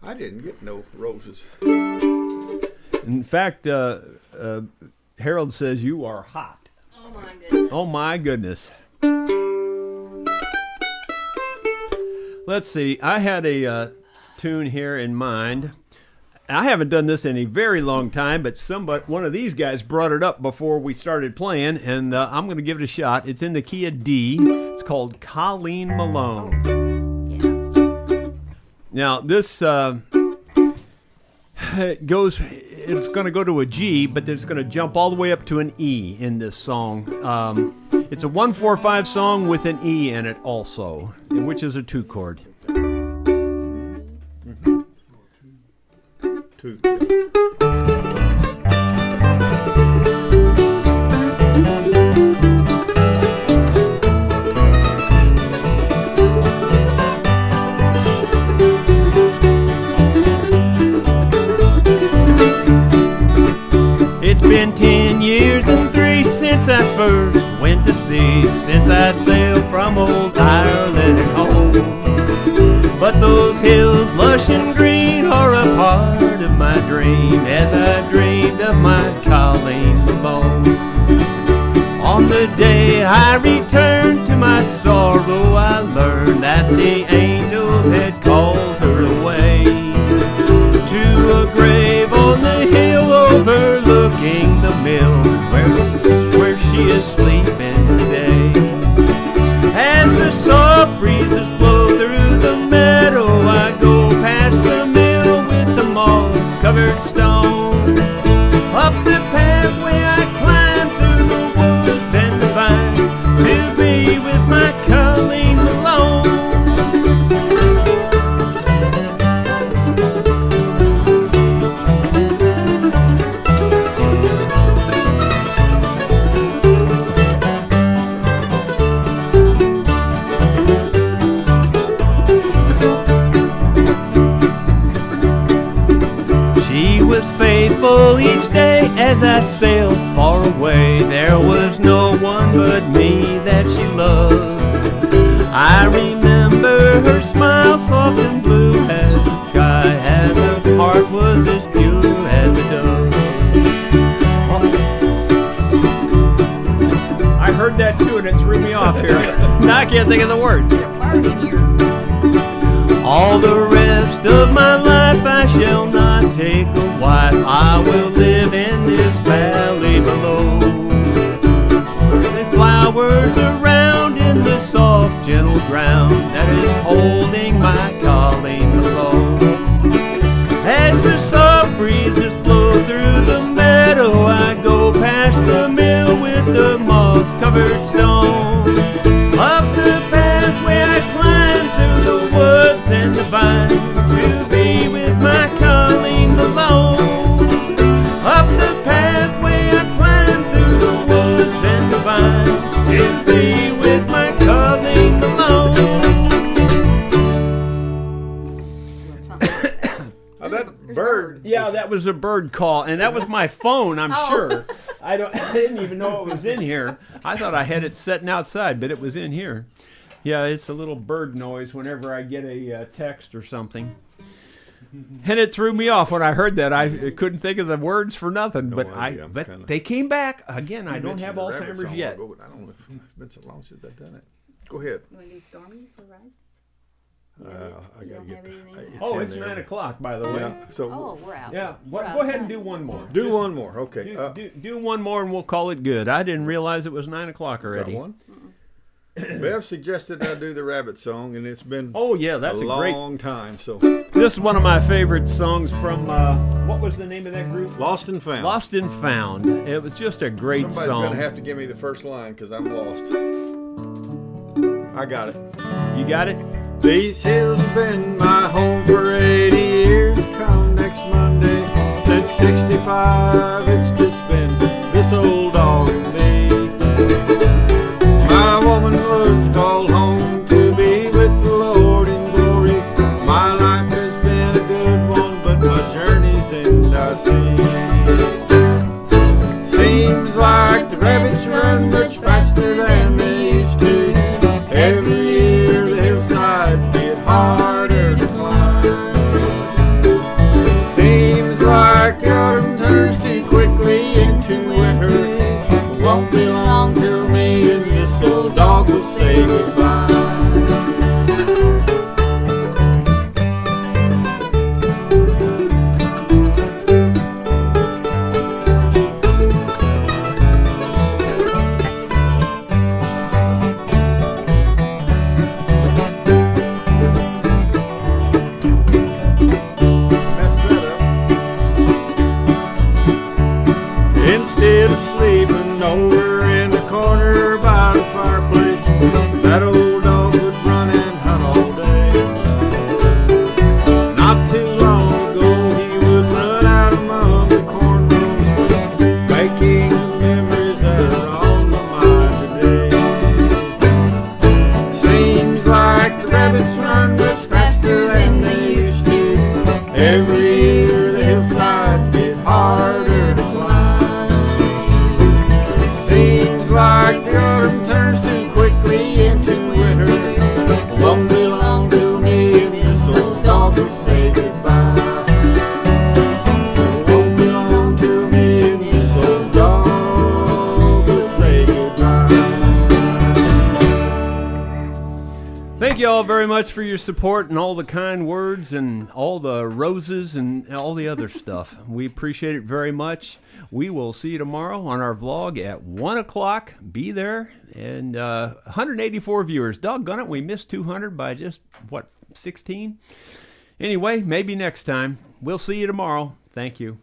I didn't get no roses. In fact, Harold says you are hot. Oh, my goodness. Oh my goodness. Let's see. I had a tune here in mind. I haven't done this in a very long time, but one of these guys brought it up before we started playing, and I'm going to give it a shot. It's in the key of D. It's called Colleen Malone. Yeah. Now, this it's going to go to a G, but it's going to jump all the way up to an E in this song. It's a 1-4-5 song with an E in it also, which is a 2 chord. Two. It's been 10 years and 3 since I first went to sea, since I sailed from old Ireland home. But those hills lush and green are a part of my dream, as I dreamed of my alone. On the day I returned to my sorrow, I learned that the angels had called her away to a grave on the hill overlooking the mill, where she is sleeping today. As the soft breezes blow through the meadow, I go past the mill with the moss-covered stone. Up the pathway I climb through the woods and the vine to be with my Colleen Malone. She was faithful each day as I sailed far away. There was no one but me that she loved. I remember her smile soft and blue as the sky, and her heart was as pure as a dove. I heard that too and it threw me off here. Now I can't think of the words. There's a bird in here. All the rest of my life I shall not take a wife. I will live in this valley below. The flowers around in the soft, gentle ground that is holding my Colleen below. As the soft breezes blow through the meadow, I go past the mill with the moss-covered stone. Up the pathway I climb through the woods and the vine to be with my Colleen Malone. Up the pathway I climb through the woods and the vine to be with my Colleen Malone. Now that bird. Yeah, that was a bird call, and that was my phone, I'm Oh. sure. I didn't even know it was in here. I thought I had it sitting outside, but it was in here. Yeah, it's a little bird noise whenever I get a text or something. And it threw me off when I heard that. I couldn't think of the words for nothing, No but idea. I'm but kinda- they came back again. I You don't mentioned have the rabbit Alzheimer's song, yet. but I don't know if it's been so long since I've done it. Go ahead. You want to do Stormy for Rise? I You gotta don't get have the, anything? Oh, in it's there. 9 o'clock, by the way. Yeah. So Oh, we're out. Yeah, We're out go ahead of and do time. one more. do Just one more. Okay. do one more, and we'll call it good. I didn't realize it was 9 o'clock got already. one. Bev suggested I do the rabbit song, and it's been Oh yeah, that's a a great. long time. So This is one of my favorite songs from what was the name of that group? Lost and Found. Lost and Found. It was just a great Somebody's song. gonna have to give me the first line because I'm lost. I got it. You got it? These hills have been my home for 80 years. Come next Monday, since 65, it's just been this old dog and me. My woman was called home to be with the Lord in glory. My life has been a good one, but my journey's end I see. Seems like the rabbits run much faster than they used to. Every year the hillsides get harder to climb. your support and all the kind words and all the roses and all the other stuff. We appreciate it very much. We will see you tomorrow on our vlog at 1 o'clock. Be there. And 184 viewers. Doggone it, we missed 200 by just, 16? Anyway, maybe next time. We'll see you tomorrow. Thank you.